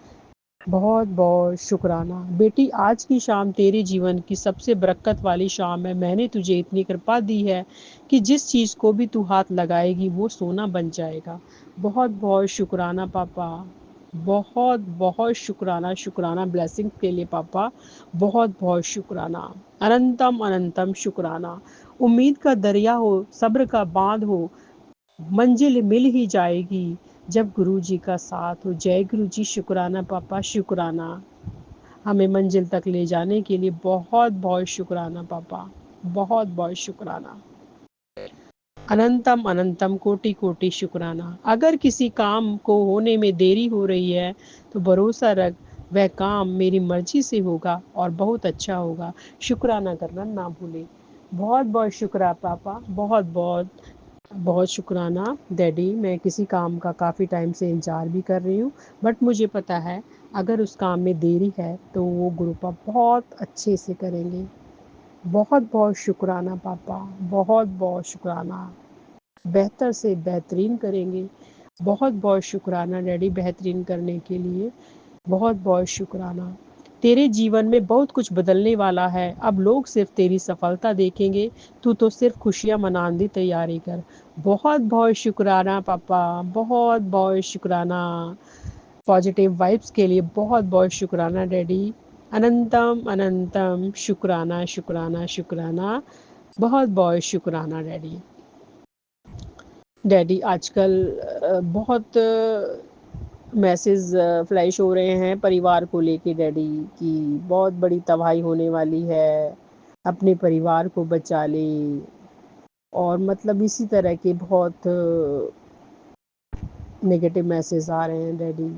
[SPEAKER 3] बहुत बहुत शुक्राना। बेटी आज की शाम तेरे जीवन की सबसे बरकत वाली शाम है। मैंने तुझे इतनी कृपा दी है कि जिस चीज़ को भी तू हाथ लगाएगी वो सोना बन जाएगा। बहुत बहुत शुक्राना पापा, बहुत बहुत शुक्राना। शुक्राना ब्लेसिंग के लिए पापा, बहुत बहुत शुक्राना। अनंतम अनंतम शुक्राना। उम्मीद का दरिया हो, सब्र का बांध हो, मंजिल मिल ही जाएगी जब गुरु जी का साथ हो। जय गुरु जी। शुक्राना पापा, शुक्राना। हमें मंजिल तक ले जाने के लिए बहुत बहुत शुक्राना पापा, बहुत बहुत शुक्राना। अनंतम अनंतम कोटि कोटि शुक्राना। अगर किसी काम को होने में देरी हो रही है तो भरोसा रख, वह काम मेरी मर्जी से होगा और बहुत अच्छा होगा। शुक्राना करना ना भूले। बहुत बहुत शुक्रा पापा, बहुत बहुत बहुत शुक्राना डैडी। मैं किसी काम का काफ़ी टाइम से इंतज़ार भी कर रही हूँ, बट मुझे पता है अगर उस काम में देरी है तो वो गुरुपा बहुत अच्छे से करेंगे। बहुत बहुत शुक्राना पापा, बहुत बहुत शुक्राना। बेहतर से बेहतरीन करेंगे। बहुत बहुत शुक्राना डैडी बेहतरीन करने के लिए। बहुत बहुत शुक्राना। तेरे जीवन में बहुत कुछ बदलने वाला है। अब लोग सिर्फ तेरी सफलता देखेंगे, तू तो सिर्फ खुशियां मनाने की तैयारी कर। बहुत बहुत शुक्राना पापा, बहुत बहुत शुक्राना। पॉजिटिव वाइब्स के लिए बहुत बहुत शुक्राना डैडी। अनंतम अनंतम शुक्राना शुक्राना शुक्राना। बहुत बहुत शुक्राना डैडी। डैडी आजकल बहुत मैसेज फ्लैश हो रहे हैं परिवार को लेके डैडी, कि बहुत बड़ी तबाही होने वाली है, अपने परिवार को बचा ले, और मतलब इसी तरह के बहुत नेगेटिव मैसेज आ रहे हैं डैडी।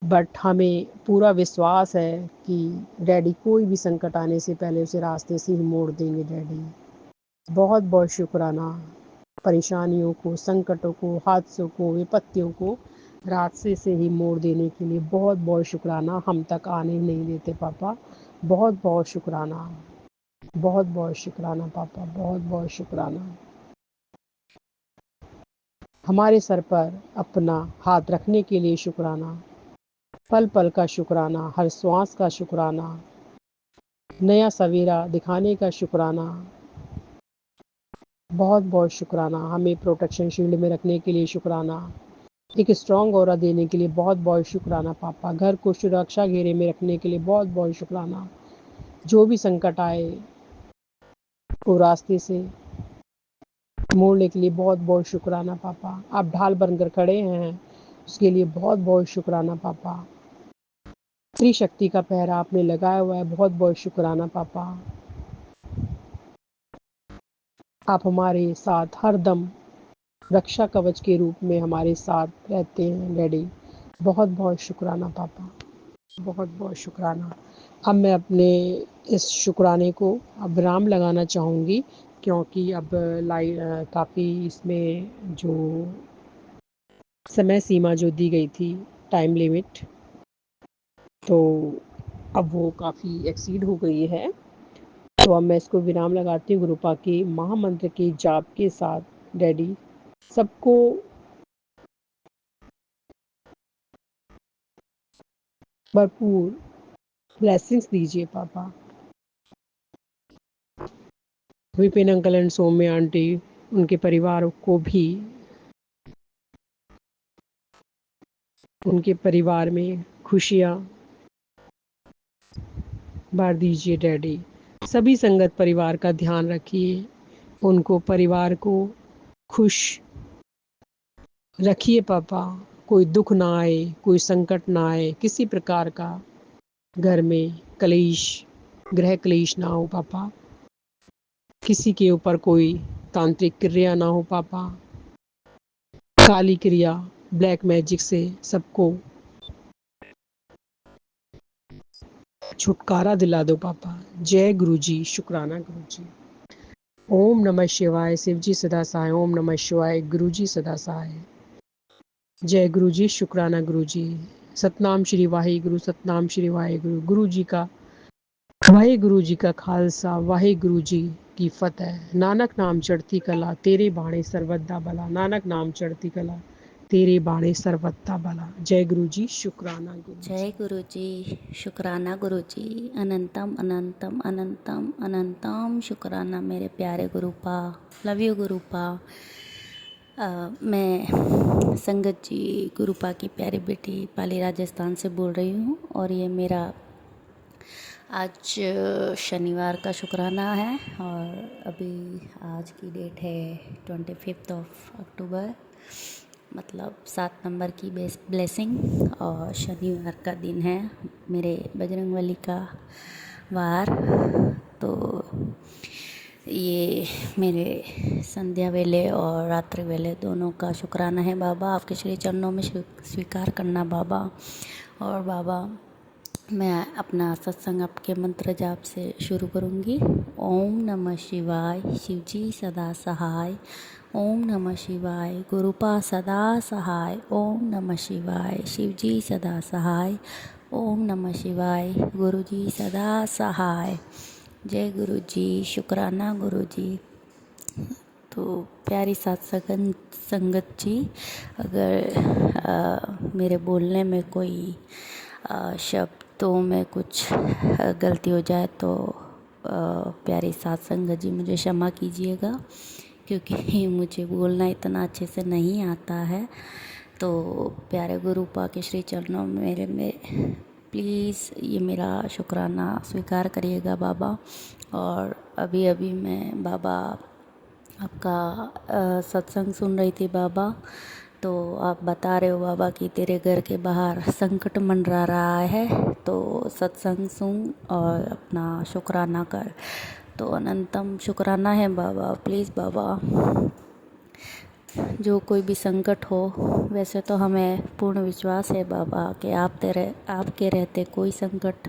[SPEAKER 3] बट हमें पूरा विश्वास है कि डैडी कोई भी संकट आने से पहले उसे रास्ते से ही मोड़ देंगे डैडी। बहुत बहुत शुक्राना। परेशानियों को, संकटों को, हादसों को, विपत्तियों को रास्ते से ही मोड़ देने के लिए बहुत बहुत शुक्राना। हम तक आने नहीं देते पापा। बहुत बहुत शुक्राना, बहुत बहुत शुक्राना पापा, बहुत बहुत शुक्राना। हमारे सर पर अपना हाथ रखने के लिए शुक्राना। पल पल का शुक्राना, हर श्वास का शुक्राना, नया सवेरा दिखाने का शुक्राना। बहुत बहुत शुक्राना। हमें प्रोटेक्शन शील्ड में रखने के लिए शुक्राना। एक स्ट्रॉन्ग ऑरा देने के लिए बहुत बहुत शुक्राना पापा। घर को सुरक्षा घेरे में रखने के लिए बहुत बहुत शुक्राना। जो भी संकट आए वो रास्ते से मोड़ने के लिए बहुत बहुत शुक्राना पापा। आप ढाल बनकर खड़े हैं उसके लिए बहुत बहुत शुक्राना पापा। स्त्री शक्ति का पहरा आपने लगाया हुआ है, बहुत बहुत शुक्राना पापा। आप हमारे साथ हर दम रक्षा कवच के रूप में हमारे साथ रहते हैं डैडी। बहुत बहुत शुक्राना पापा, बहुत बहुत शुक्राना। अब मैं अपने इस शुक्राने को अब विराम लगाना चाहूँगी, क्योंकि अब काफ़ी इसमें जो समय सीमा जो दी गई थी, टाइम लिमिट, तो अब वो काफ़ी एक्सीड हो गई है। तो अब मैं इसको विराम लगाती हूँ गुरुपा के महामंत्र के जाप के साथ। डैडी सबको भरपूर ब्लेसिंग्स दीजिए पापा। Vipin uncle and Saumya aunty, उनके परिवार को भी, उनके परिवार में खुशियाँ भर दीजिए डैडी। सभी संगत परिवार का ध्यान रखिए, उनको परिवार को खुश रखिए पापा। कोई दुख ना आए, कोई संकट ना आए, किसी प्रकार का घर में कलेश, गृह कलेश ना हो पापा। किसी के ऊपर कोई तांत्रिक क्रिया ना हो पापा, काली क्रिया ब्लैक मैजिक से सबको छुटकारा दिला दो पापा। जय गुरुजी, शुक्राना गुरुजी। ओम नमः शिवाय, शिवजी सदा सहाय। ओम नमः शिवाय, गुरुजी सदा सहाय। जय गुरुजी, शुक्राना गुरुजी। सतनाम श्री वाहिगुरु, सतनाम श्री वाहिगुरु। गुरुजी का वाहिगुरु जी का खालसा, वाहिगुरु जी की फतेह। नानक नाम चढ़ती कला, तेरे बाणे सर्वदा भला। नानक नाम चढ़ती कला, तेरे बाणे सर्वदा भला। जय गुरु जी, शुक्राना गुरु जी।
[SPEAKER 4] जय गुरु जी, शुक्राना गुरु जी। अनंतम अनंतम अनंतम अनंतम शुक्राना मेरे प्यारे गुरुपा। Love you गुरुपा। मैं संगत जी गुरुपा की प्यारी बेटी पाली राजस्थान से बोल रही हूँ और ये मेरा आज शनिवार का शुक्राना है और अभी आज की डेट है 25 अक्टूबर, मतलब 7 नंबर की ब्लेसिंग और शनिवार का दिन है, मेरे बजरंगबली का वार। तो ये मेरे संध्या वेले और रात्रि वेले दोनों का शुक्राना है बाबा। आपके श्री चरणों में स्वीकार करना बाबा। और बाबा मैं अपना सत्संग आपके मंत्र जाप से शुरू करूँगी। ओम नमः शिवाय, शिवजी सदा सहाय। ओम नमः शिवाय, गुरुपा सदा सहाय। ओम नमः शिवाय, शिवजी सदा सहाय। ओम नमः शिवाय, गुरुजी सदा सहाय। जय गुरु जी, शुक्राना गुरु जी। तो प्यारी साथ संगत जी, अगर मेरे बोलने में कोई शब्दों में कुछ गलती हो जाए तो प्यारी साथ संगत जी मुझे क्षमा कीजिएगा, क्योंकि मुझे बोलना इतना अच्छे से नहीं आता है। तो प्यारे गुरुपा के श्री चरणों में मेरे में प्लीज़ ये मेरा शुक्राना स्वीकार करिएगा बाबा। और अभी अभी मैं बाबा आपका सत्संग सुन रही थी बाबा, तो आप बता रहे हो बाबा कि तेरे घर के बाहर संकट मंडरा रहा है, तो सत्संग सुन और अपना शुक्राना कर। तो अनंतम शुक्राना है बाबा। प्लीज़ बाबा, जो कोई भी संकट हो, वैसे तो हमें पूर्ण विश्वास है बाबा कि आपके रहते कोई संकट,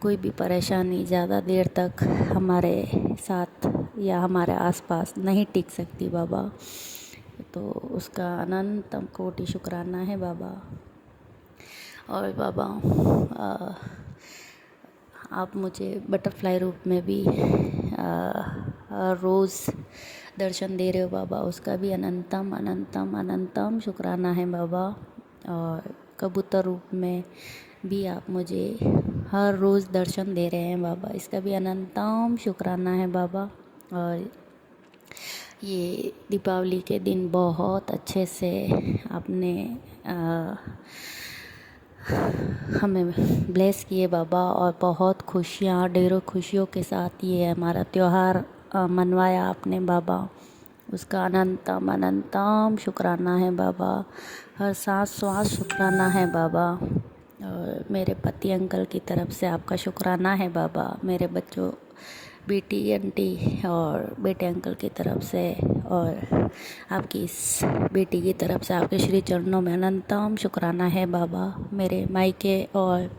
[SPEAKER 4] कोई भी परेशानी ज़्यादा देर तक हमारे साथ या हमारे आसपास नहीं टिक सकती बाबा। तो उसका अनंतम कोटि शुक्राना है बाबा। और बाबा आप मुझे बटरफ्लाई रूप में भी रोज़ दर्शन दे रहे हो बाबा, उसका भी अनंतम अनंतम अनंतम शुक्राना है बाबा। और कबूतर रूप में भी आप मुझे हर रोज़ दर्शन दे रहे हैं बाबा, इसका भी अनंतम शुक्राना है बाबा। और ये दीपावली के दिन बहुत अच्छे से आपने हमें ब्लेस किए बाबा, और बहुत खुशियाँ, ढेरों खुशियों के साथ ये हमारा त्यौहार मनवाया आपने बाबा, उसका अनंतम अनंतम शुक्राना है बाबा। हर सांस श्वास शुक्राना है बाबा। और मेरे पति अंकल की तरफ से आपका शुक्राना है बाबा। मेरे बच्चों, बेटी आंटी और बेटे अंकल की तरफ से, और आपकी इस बेटी की तरफ से आपके श्री चरणों में अनंतम शुक्राना है बाबा। मेरे मायके और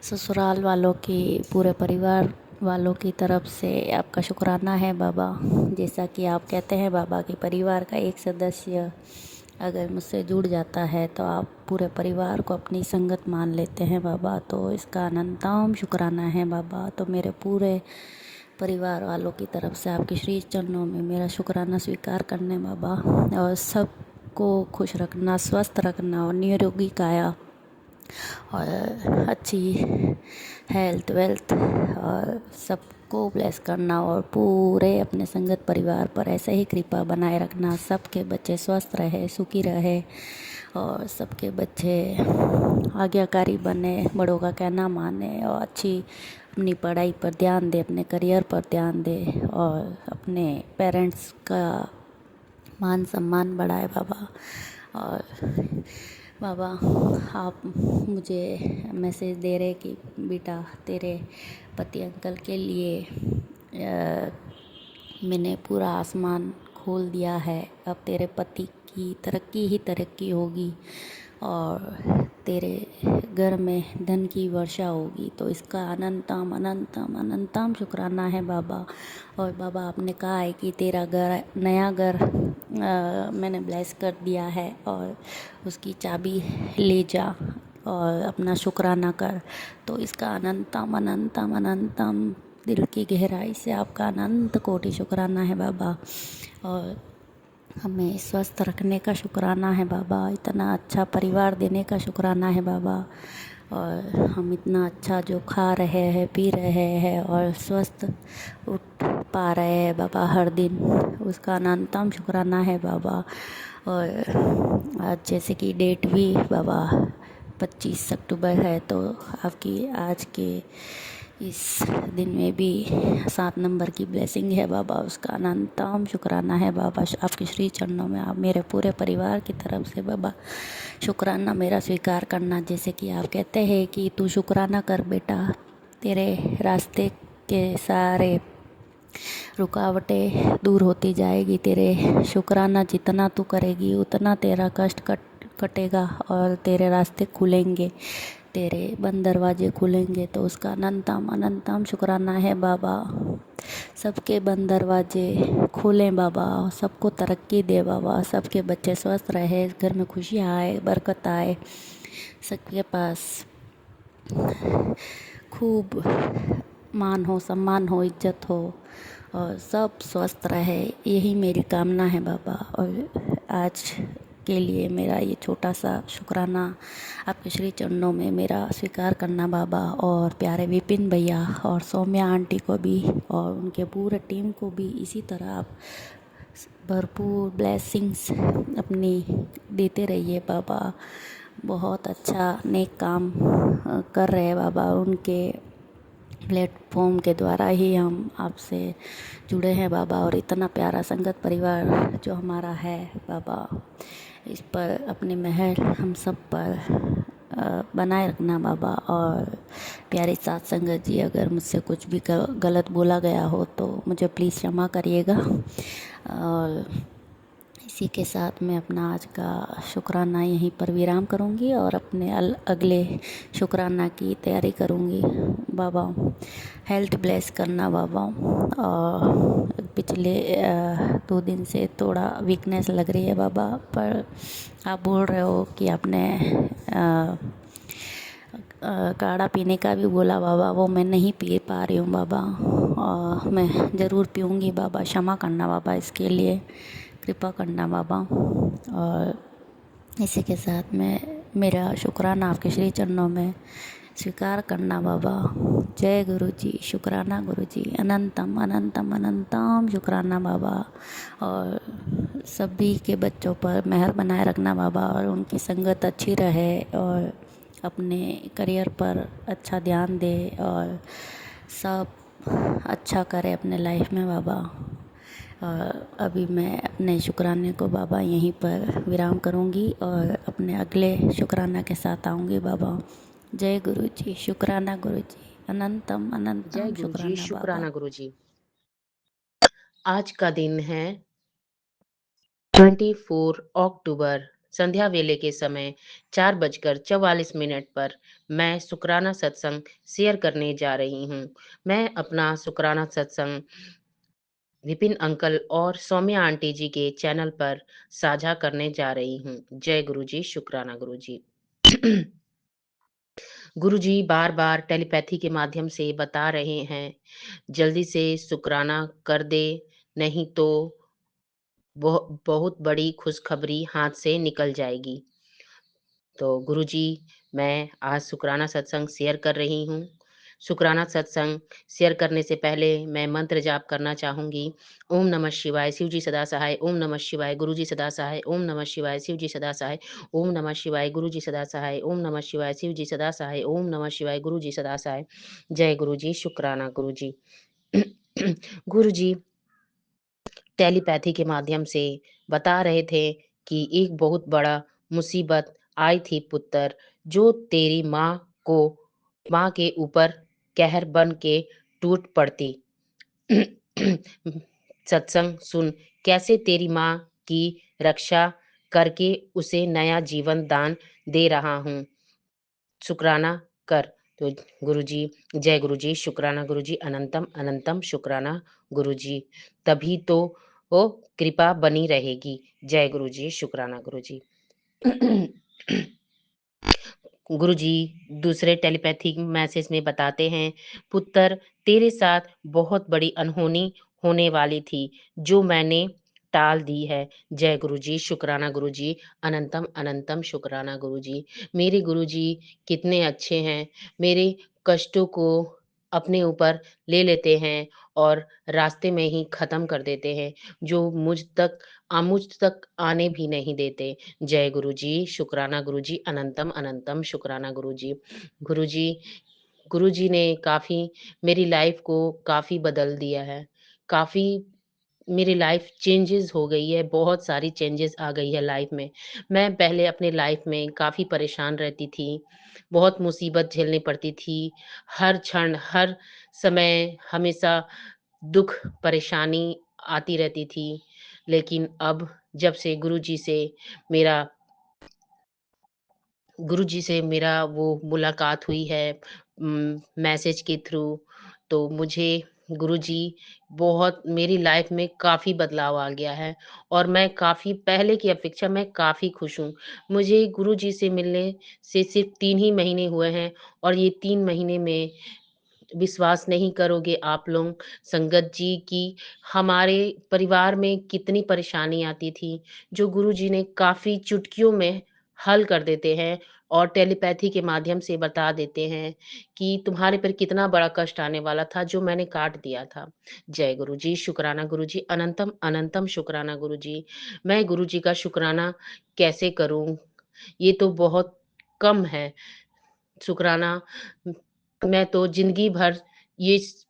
[SPEAKER 4] ससुराल वालों की, पूरे परिवार वालों की तरफ से आपका शुक्राना है बाबा। जैसा कि आप कहते हैं बाबा कि परिवार का एक सदस्य अगर मुझसे जुड़ जाता है तो आप पूरे परिवार को अपनी संगत मान लेते हैं बाबा, तो इसका अनंतम शुक्राना है बाबा। तो मेरे पूरे परिवार वालों की तरफ से आपके श्री चरणों में मेरा शुक्राना स्वीकार करने बाबा। और सबको खुश रखना, स्वस्थ रखना और निरोगी काया और अच्छी हेल्थ वेल्थ और सबको ब्लेस करना, और पूरे अपने संगत परिवार पर ऐसे ही कृपा बनाए रखना। सबके बच्चे स्वस्थ रहे, सुखी रहे और सबके बच्चे आज्ञाकारी बने, बड़ों का कहना माने और अच्छी अपनी पढ़ाई पर ध्यान दे, अपने करियर पर ध्यान दे और अपने पेरेंट्स का मान सम्मान बढ़ाए बाबा। और बाबा आप मुझे मैसेज दे रहे कि बेटा तेरे पति अंकल के लिए मैंने पूरा आसमान खोल दिया है। अब तेरे पति की तरक्की ही तरक्की होगी और तेरे घर में धन की वर्षा होगी। तो इसका अनंतम अनंतम अनंतम शुक्राना है बाबा। और बाबा आपने कहा है कि तेरा घर, नया घर मैंने ब्लेस कर दिया है और उसकी चाबी ले जा और अपना शुक्राना कर। तो इसका अनंतम अनंतम अनंतम दिल की गहराई से आपका अनंत कोटि शुक्राना है बाबा। और हमें स्वस्थ रखने का शुक्राना है बाबा, इतना अच्छा परिवार देने का शुक्राना है बाबा। और हम इतना अच्छा जो खा रहे हैं, पी रहे हैं और स्वस्थ उठ पा रहे हैं बाबा हर दिन, उसका अनंतम शुक्राना है बाबा। और आज जैसे कि डेट भी बाबा 25 अक्टूबर है, तो आपकी आज के इस दिन में भी 7 नंबर की ब्लेसिंग है बाबा, उसका अनंतम शुक्राना है बाबा। आपके श्री चरणों में आप मेरे पूरे परिवार की तरफ से बाबा शुक्राना मेरा स्वीकार करना। जैसे कि आप कहते हैं कि तू शुक्राना कर बेटा, तेरे रास्ते के सारे रुकावटें दूर होती जाएगी। तेरे शुक्राना जितना तू करेगी उतना तेरा कष्ट कटेगा और तेरे रास्ते खुलेंगे, तेरे बंद दरवाजे खुलेंगे। तो उसका अनंतम अनंतम शुक्राना है बाबा। सबके बंद दरवाजे खोलें बाबा, सबको तरक्की दे बाबा, सबके बच्चे स्वस्थ रहे, घर में खुशियाँ आए, बरकत आए, सबके पास खूब मान हो, सम्मान हो, इज्जत हो और सब स्वस्थ रहे, यही मेरी कामना है बाबा। और आज के लिए मेरा ये छोटा सा शुक्राना आपके श्री चरणों में मेरा स्वीकार करना बाबा। और प्यारे विपिन भैया और सौम्या आंटी को भी और उनके पूरे टीम को भी इसी तरह आप भरपूर ब्लेसिंग्स अपनी देते रहिए बाबा। बहुत अच्छा नेक काम कर रहे हैं बाबा, उनके प्लेटफॉर्म के द्वारा ही हम आपसे जुड़े हैं बाबा। और इतना प्यारा संगत परिवार जो हमारा है बाबा, इस पर अपनी मेहर हम सब पर बनाए रखना बाबा। और प्यारी साथ संगत जी, अगर मुझसे कुछ भी गलत बोला गया हो तो मुझे प्लीज़ क्षमा करिएगा। और इसी के साथ मैं अपना आज का शुक्राना यहीं पर विराम करूंगी और अपने अगले शुक्राना की तैयारी करूंगी बाबा। हेल्थ ब्लेस करना बाबा। और पिछले 2 दिन से थोड़ा वीकनेस लग रही है बाबा, पर आप बोल रहे हो कि आपने काढ़ा पीने का भी बोला बाबा, वो मैं नहीं पी पा रही हूँ बाबा। और मैं ज़रूर पीऊँगी बाबा, क्षमा करना बाबा, इसके लिए कृपा करना बाबा। और इसी के साथ में मेरा शुक्राना आपके श्री चरणों में स्वीकार करना बाबा। जय गुरु जी, शुक्राना गुरु जी, अनंतम अनंतम अनंतम शुक्राना बाबा। और सभी के बच्चों पर मेहर बनाए रखना बाबा और उनकी संगत अच्छी रहे और अपने करियर पर अच्छा ध्यान दे और सब अच्छा करे अपने लाइफ में बाबा। अभी मैं अपने शुक्राने को बाबा यहीं पर विराम करूंगी और अपने अगले शुक्राना के साथ आऊंगी बाबा। जय गुरु जी, शुक्राना गुरु जी, अनंतम
[SPEAKER 5] जय
[SPEAKER 4] अनंतम
[SPEAKER 5] गुरु जी,
[SPEAKER 4] शुक्राना बाबा।
[SPEAKER 5] शुक्राना गुरु जी। आज का दिन है 24 अक्टूबर, संध्या वेले के समय 4:44 पर मैं शुक्राना सत्संग शेयर करने जा रही हूँ। मैं अपना शुक्राना सत्संग विपिन अंकल और सौम्या आंटी जी के चैनल पर साझा करने जा रही हूँ। जय गुरु जी, शुक्राना गुरु जी। गुरु जी बार बार टेलीपैथी के माध्यम से बता रहे हैं, जल्दी से शुक्राना कर दे, नहीं तो बहुत बड़ी खुशखबरी हाथ से निकल जाएगी। तो गुरुजी, मैं आज शुक्राना सत्संग शेयर कर रही हूँ। शुक्राना सत्संग शेयर करने से पहले मैं मंत्र जाप करना चाहूँगी। ओम नमः शिवाय, शिव जी सदा सहाय। ओम नमः शिवाय, गुरु जी सदा सहाय। ओम नमः शिवाय, शिव जी सदा सहाय। ओम नमः शिवाय, गुरु जी सदा सहाय। ओम नमः शिवाय, शिव जी सदा सहाय। ओम नमः शिवाय, गुरु जी सदा सहाय। जय गुरु जी, शुक्राना गुरु जी। गुरु जी टेलीपैथी के माध्यम से बता रहे थे कि एक बहुत बड़ा मुसीबत आई थी पुत्र, जो तेरी माँ के ऊपर कहर बन के टूट पड़ती। सत्संग सुन कैसे तेरी माँ की रक्षा करके उसे नया जीवन दान दे रहा हूँ। शुक्राना कर। तो गुरुजी, जय गुरुजी, शुक्राना गुरुजी, अनंतम अनंतम शुक्राना गुरुजी। तभी तो वो कृपा बनी रहेगी। जय गुरुजी, शुक्राना गुरुजी। गुरुजी दूसरे टेलीपैथिक मैसेज में बताते हैं, पुत्र तेरे साथ बहुत बड़ी अनहोनी होने वाली थी, जो मैंने टाल दी है। जय गुरुजी, शुक्राना गुरुजी, अनंतम अनंतम शुक्राना गुरुजी। मेरे गुरुजी कितने अच्छे हैं, मेरे कष्टों को अपने ऊपर ले लेते हैं और रास्ते में ही ख़त्म कर देते हैं, जो मुझ तक आने भी नहीं देते। जय गुरुजी, शुक्राना गुरुजी, अनंतम अनंतम शुक्राना गुरुजी। गुरुजी गुरुजी ने काफ़ी मेरी लाइफ़ को काफ़ी बदल दिया है। काफ़ी मेरी लाइफ़ चेंजेज़ हो गई है, बहुत सारी चेंजेज़ आ गई है लाइफ़ में। मैं पहले अपने लाइफ़ में काफ़ी परेशान रहती थी, बहुत मुसीबत झेलनी पड़ती थी। हर क्षण, हर समय हमेशा दुःख, परेशानी आती रहती थी। लेकिन अब जब से मेरा गुरुजी से मेरा वो मुलाकात हुई है मैसेज के थ्रू, तो मुझे गुरुजी बहुत मेरी लाइफ़ में काफ़ी बदलाव आ गया है और मैं काफ़ी पहले की अपेक्षा मैं काफ़ी खुश हूँ। मुझे गुरुजी से मिलने से सिर्फ़ 3 ही महीने हुए हैं और ये 3 महीने में विश्वास नहीं करोगे आप लोग संगत जी कि हमारे परिवार में कितनी परेशानी आती थी, जो गुरुजी ने काफ़ी चुटकियों में हल कर देते हैं और टेलीपैथी के माध्यम से बता देते हैं कि तुम्हारे पर कितना बड़ा कष्ट आने वाला था, जो मैंने काट दिया था। जय गुरुजी, शुक्राना गुरुजी, अनंतम अनंतम शुक्राना गुरुजी। मैं गुरुजी का शुक्राना कैसे करूँ? ये तो बहुत कम है। शुक्राना मैं तो ज़िंदगी भर ये स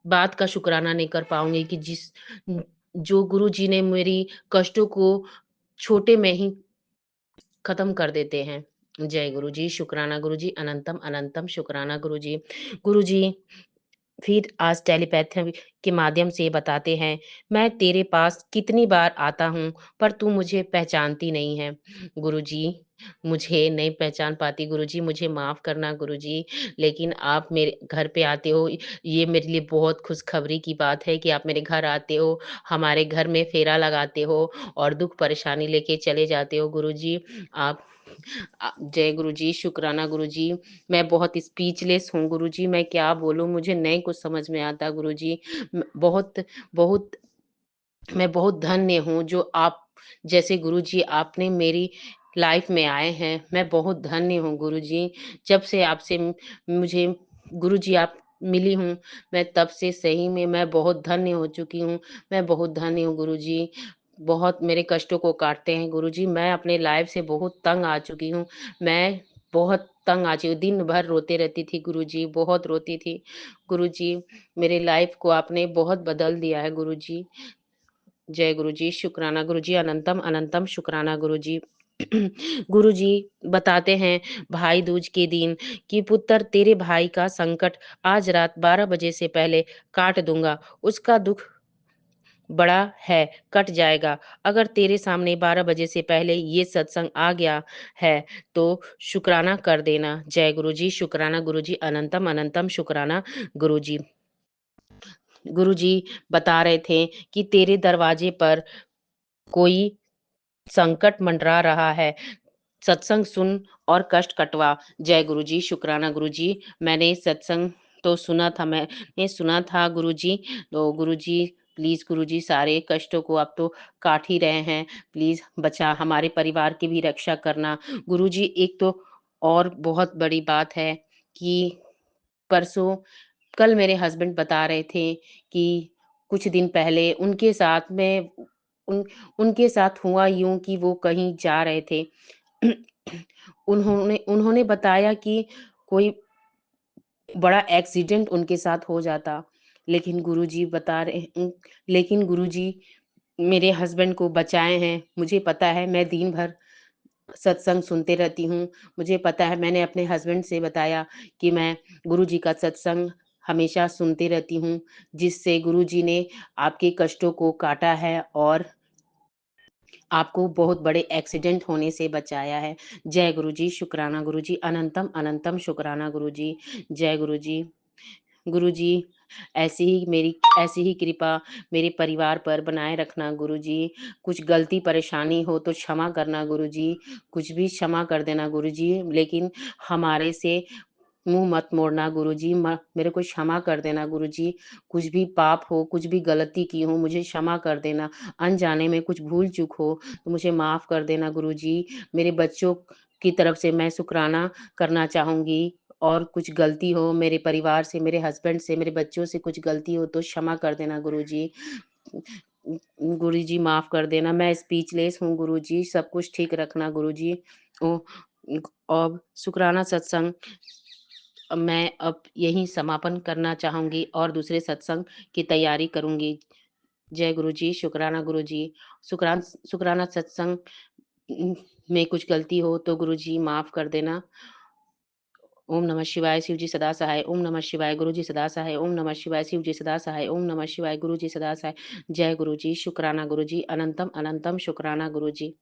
[SPEAKER 5] बात का शुक्राना नहीं कर पाऊँगी कि जो गुरुजी ने मेरी कष्टों को छोटे में ही ख़त्म कर देते हैं। जय गुरुजी, शुक्राना गुरुजी, अनंतम अनंतम शुक्राना गुरुजी। गुरुजी फिर आज टेलीपैथी के माध्यम से बताते हैं, मैं तेरे पास कितनी बार आता हूँ, पर तू मुझे पहचानती नहीं है। गुरुजी, मुझे नहीं पहचान पाती गुरुजी, मुझे माफ़ करना गुरुजी, लेकिन आप मेरे घर पे आते हो, ये मेरे लिए बहुत खुशखबरी की बात है कि आप मेरे घर आते हो, हमारे घर में फेरा लगाते हो और दुःख परेशानी लेके चले जाते हो गुरुजी। आप जय गुरुजी, शुक्राना गुरुजी। मैं बहुत स्पीचलेस हूँ गुरुजी, मैं क्या बोलूँ मुझे नहीं कुछ समझ में आता गुरुजी। बहुत बहुत मैं बहुत धन्य हूँ जो आप जैसे गुरुजी आपने मेरी लाइफ़ में आए हैं। मैं बहुत धन्य हूँ गुरुजी। जब से आपसे मुझे गुरुजी आप मिली हूँ, मैं तब से सही में मैं बहुत धन्य हो चुकी हूँ। मैं बहुत धन्य हूँ गुरुजी। बहुत मेरे कष्टों को काटते हैं गुरुजी। मैं अपने लाइफ़ से बहुत तंग आ चुकी हूँ। मैं बहुत तंग आ चुकी हूँ। दिन भर रोते रहती थी गुरुजी, बहुत रोती थी। गुरुजी, मेरे लाइफ़ को आपने बहुत बदल दिया है गुरुजी। जय गुरुजी, शुक्राना गुरुजी, अनंतम अनंतम शुक्राना गुरुजी। गुरुजी बताते हैं भाई दूज के दिन कि पुत्र तेरे भाई का संकट आज रात 12 बजे से पहले काट दूँगा। उसका दुःख बड़ा है, कट जाएगा। अगर तेरे सामने 12 बजे से पहले ये सत्संग आ गया है, तो शुक्राना कर देना। जय गुरुजी, शुक्राना गुरुजी, अनंतम अनंतम शुक्राना गुरुजी। गुरुजी बता रहे थे कि तेरे दरवाजे पर कोई संकट मंडरा रहा है, सत्संग सुन और कष्ट कटवा। जय गुरुजी, शुक्राना गुरुजी। मैंने सत्संग तो सुना था, मैंने सुना था गुरुजी, तो गुरुजी प्लीज़ गुरुजी सारे कष्टों को आप तो काट ही रहे हैं, प्लीज़ हमारे परिवार की भी रक्षा करना। गुरुजी एक तो और बहुत बड़ी बात है कि परसों कल मेरे हस्बैंड बता रहे थे कि कुछ दिन पहले उन उनके साथ हुआ यूँ कि वो कहीं जा रहे थे। उन्होंने उन्होंने बताया कि कोई बड़ा एक्सीडेंट उनके साथ हो जाता। लेकिन गुरुजी मेरे हस्बैंड को बचाए हैं। मुझे पता है मैं दिन भर सत्संग सुनते रहती हूँ। मुझे पता है मैंने अपने हस्बैंड से बताया कि मैं गुरुजी का सत्संग हमेशा सुनती रहती हूँ, जिससे गुरुजी ने आपके कष्टों को काटा है और आपको बहुत बड़े एक्सीडेंट होने से बचाया है। जय गुरुजी, शुक्राना गुरुजी, अनंतम अनंतम शुक्राना गुरुजी। जय गुरुजी। गुरुजी, ऐसी ही कृपा मेरे परिवार पर बनाए रखना गुरुजी। कुछ गलती परेशानी हो तो क्षमा करना गुरुजी, कुछ भी क्षमा कर देना गुरुजी, लेकिन हमारे से मुँह मत मोड़ना गुरुजी, मेरे को क्षमा कर देना गुरुजी। कुछ भी पाप हो, कुछ भी गलती की हो, मुझे क्षमा कर देना। अनजाने में कुछ भूल-चूक हो, तो मुझे माफ़ कर देना गुरुजी। मेरे बच्चों की तरफ से मैं शुकराना करना चाहूँगी, और कुछ गलती हो मेरे परिवार से, मेरे हस्बैंड से, मेरे बच्चों से कुछ गलती हो तो क्षमा कर देना गुरुजी। गुरुजी माफ़ कर देना, मैं स्पीचलेस हूँ गुरुजी, सब कुछ ठीक रखना गुरुजी। ओ अब शुकराना सत्संग मैं अब यहीं समापन करना चाहूँगी और दूसरे सत्संग की तैयारी करूँगी। जय गुरुजी, शुकराना गुरुजी। शुकराना सत्संग में कुछ गलती हो तो गुरुजी माफ़ कर देना। ओम नमः शिवाय, शिव जी सदा सहाय। ओम नमः शिवाय, गुरु जी सदा सहाय। ओम नमः शिवाय, शिव जी सदा सहाय। ओम नमः शिवाय, गुरु जी सदा सहाय। जय गुरु जी, शुकराना गुरु जी, अनंतम अनंतम शुकराना गुरु जी।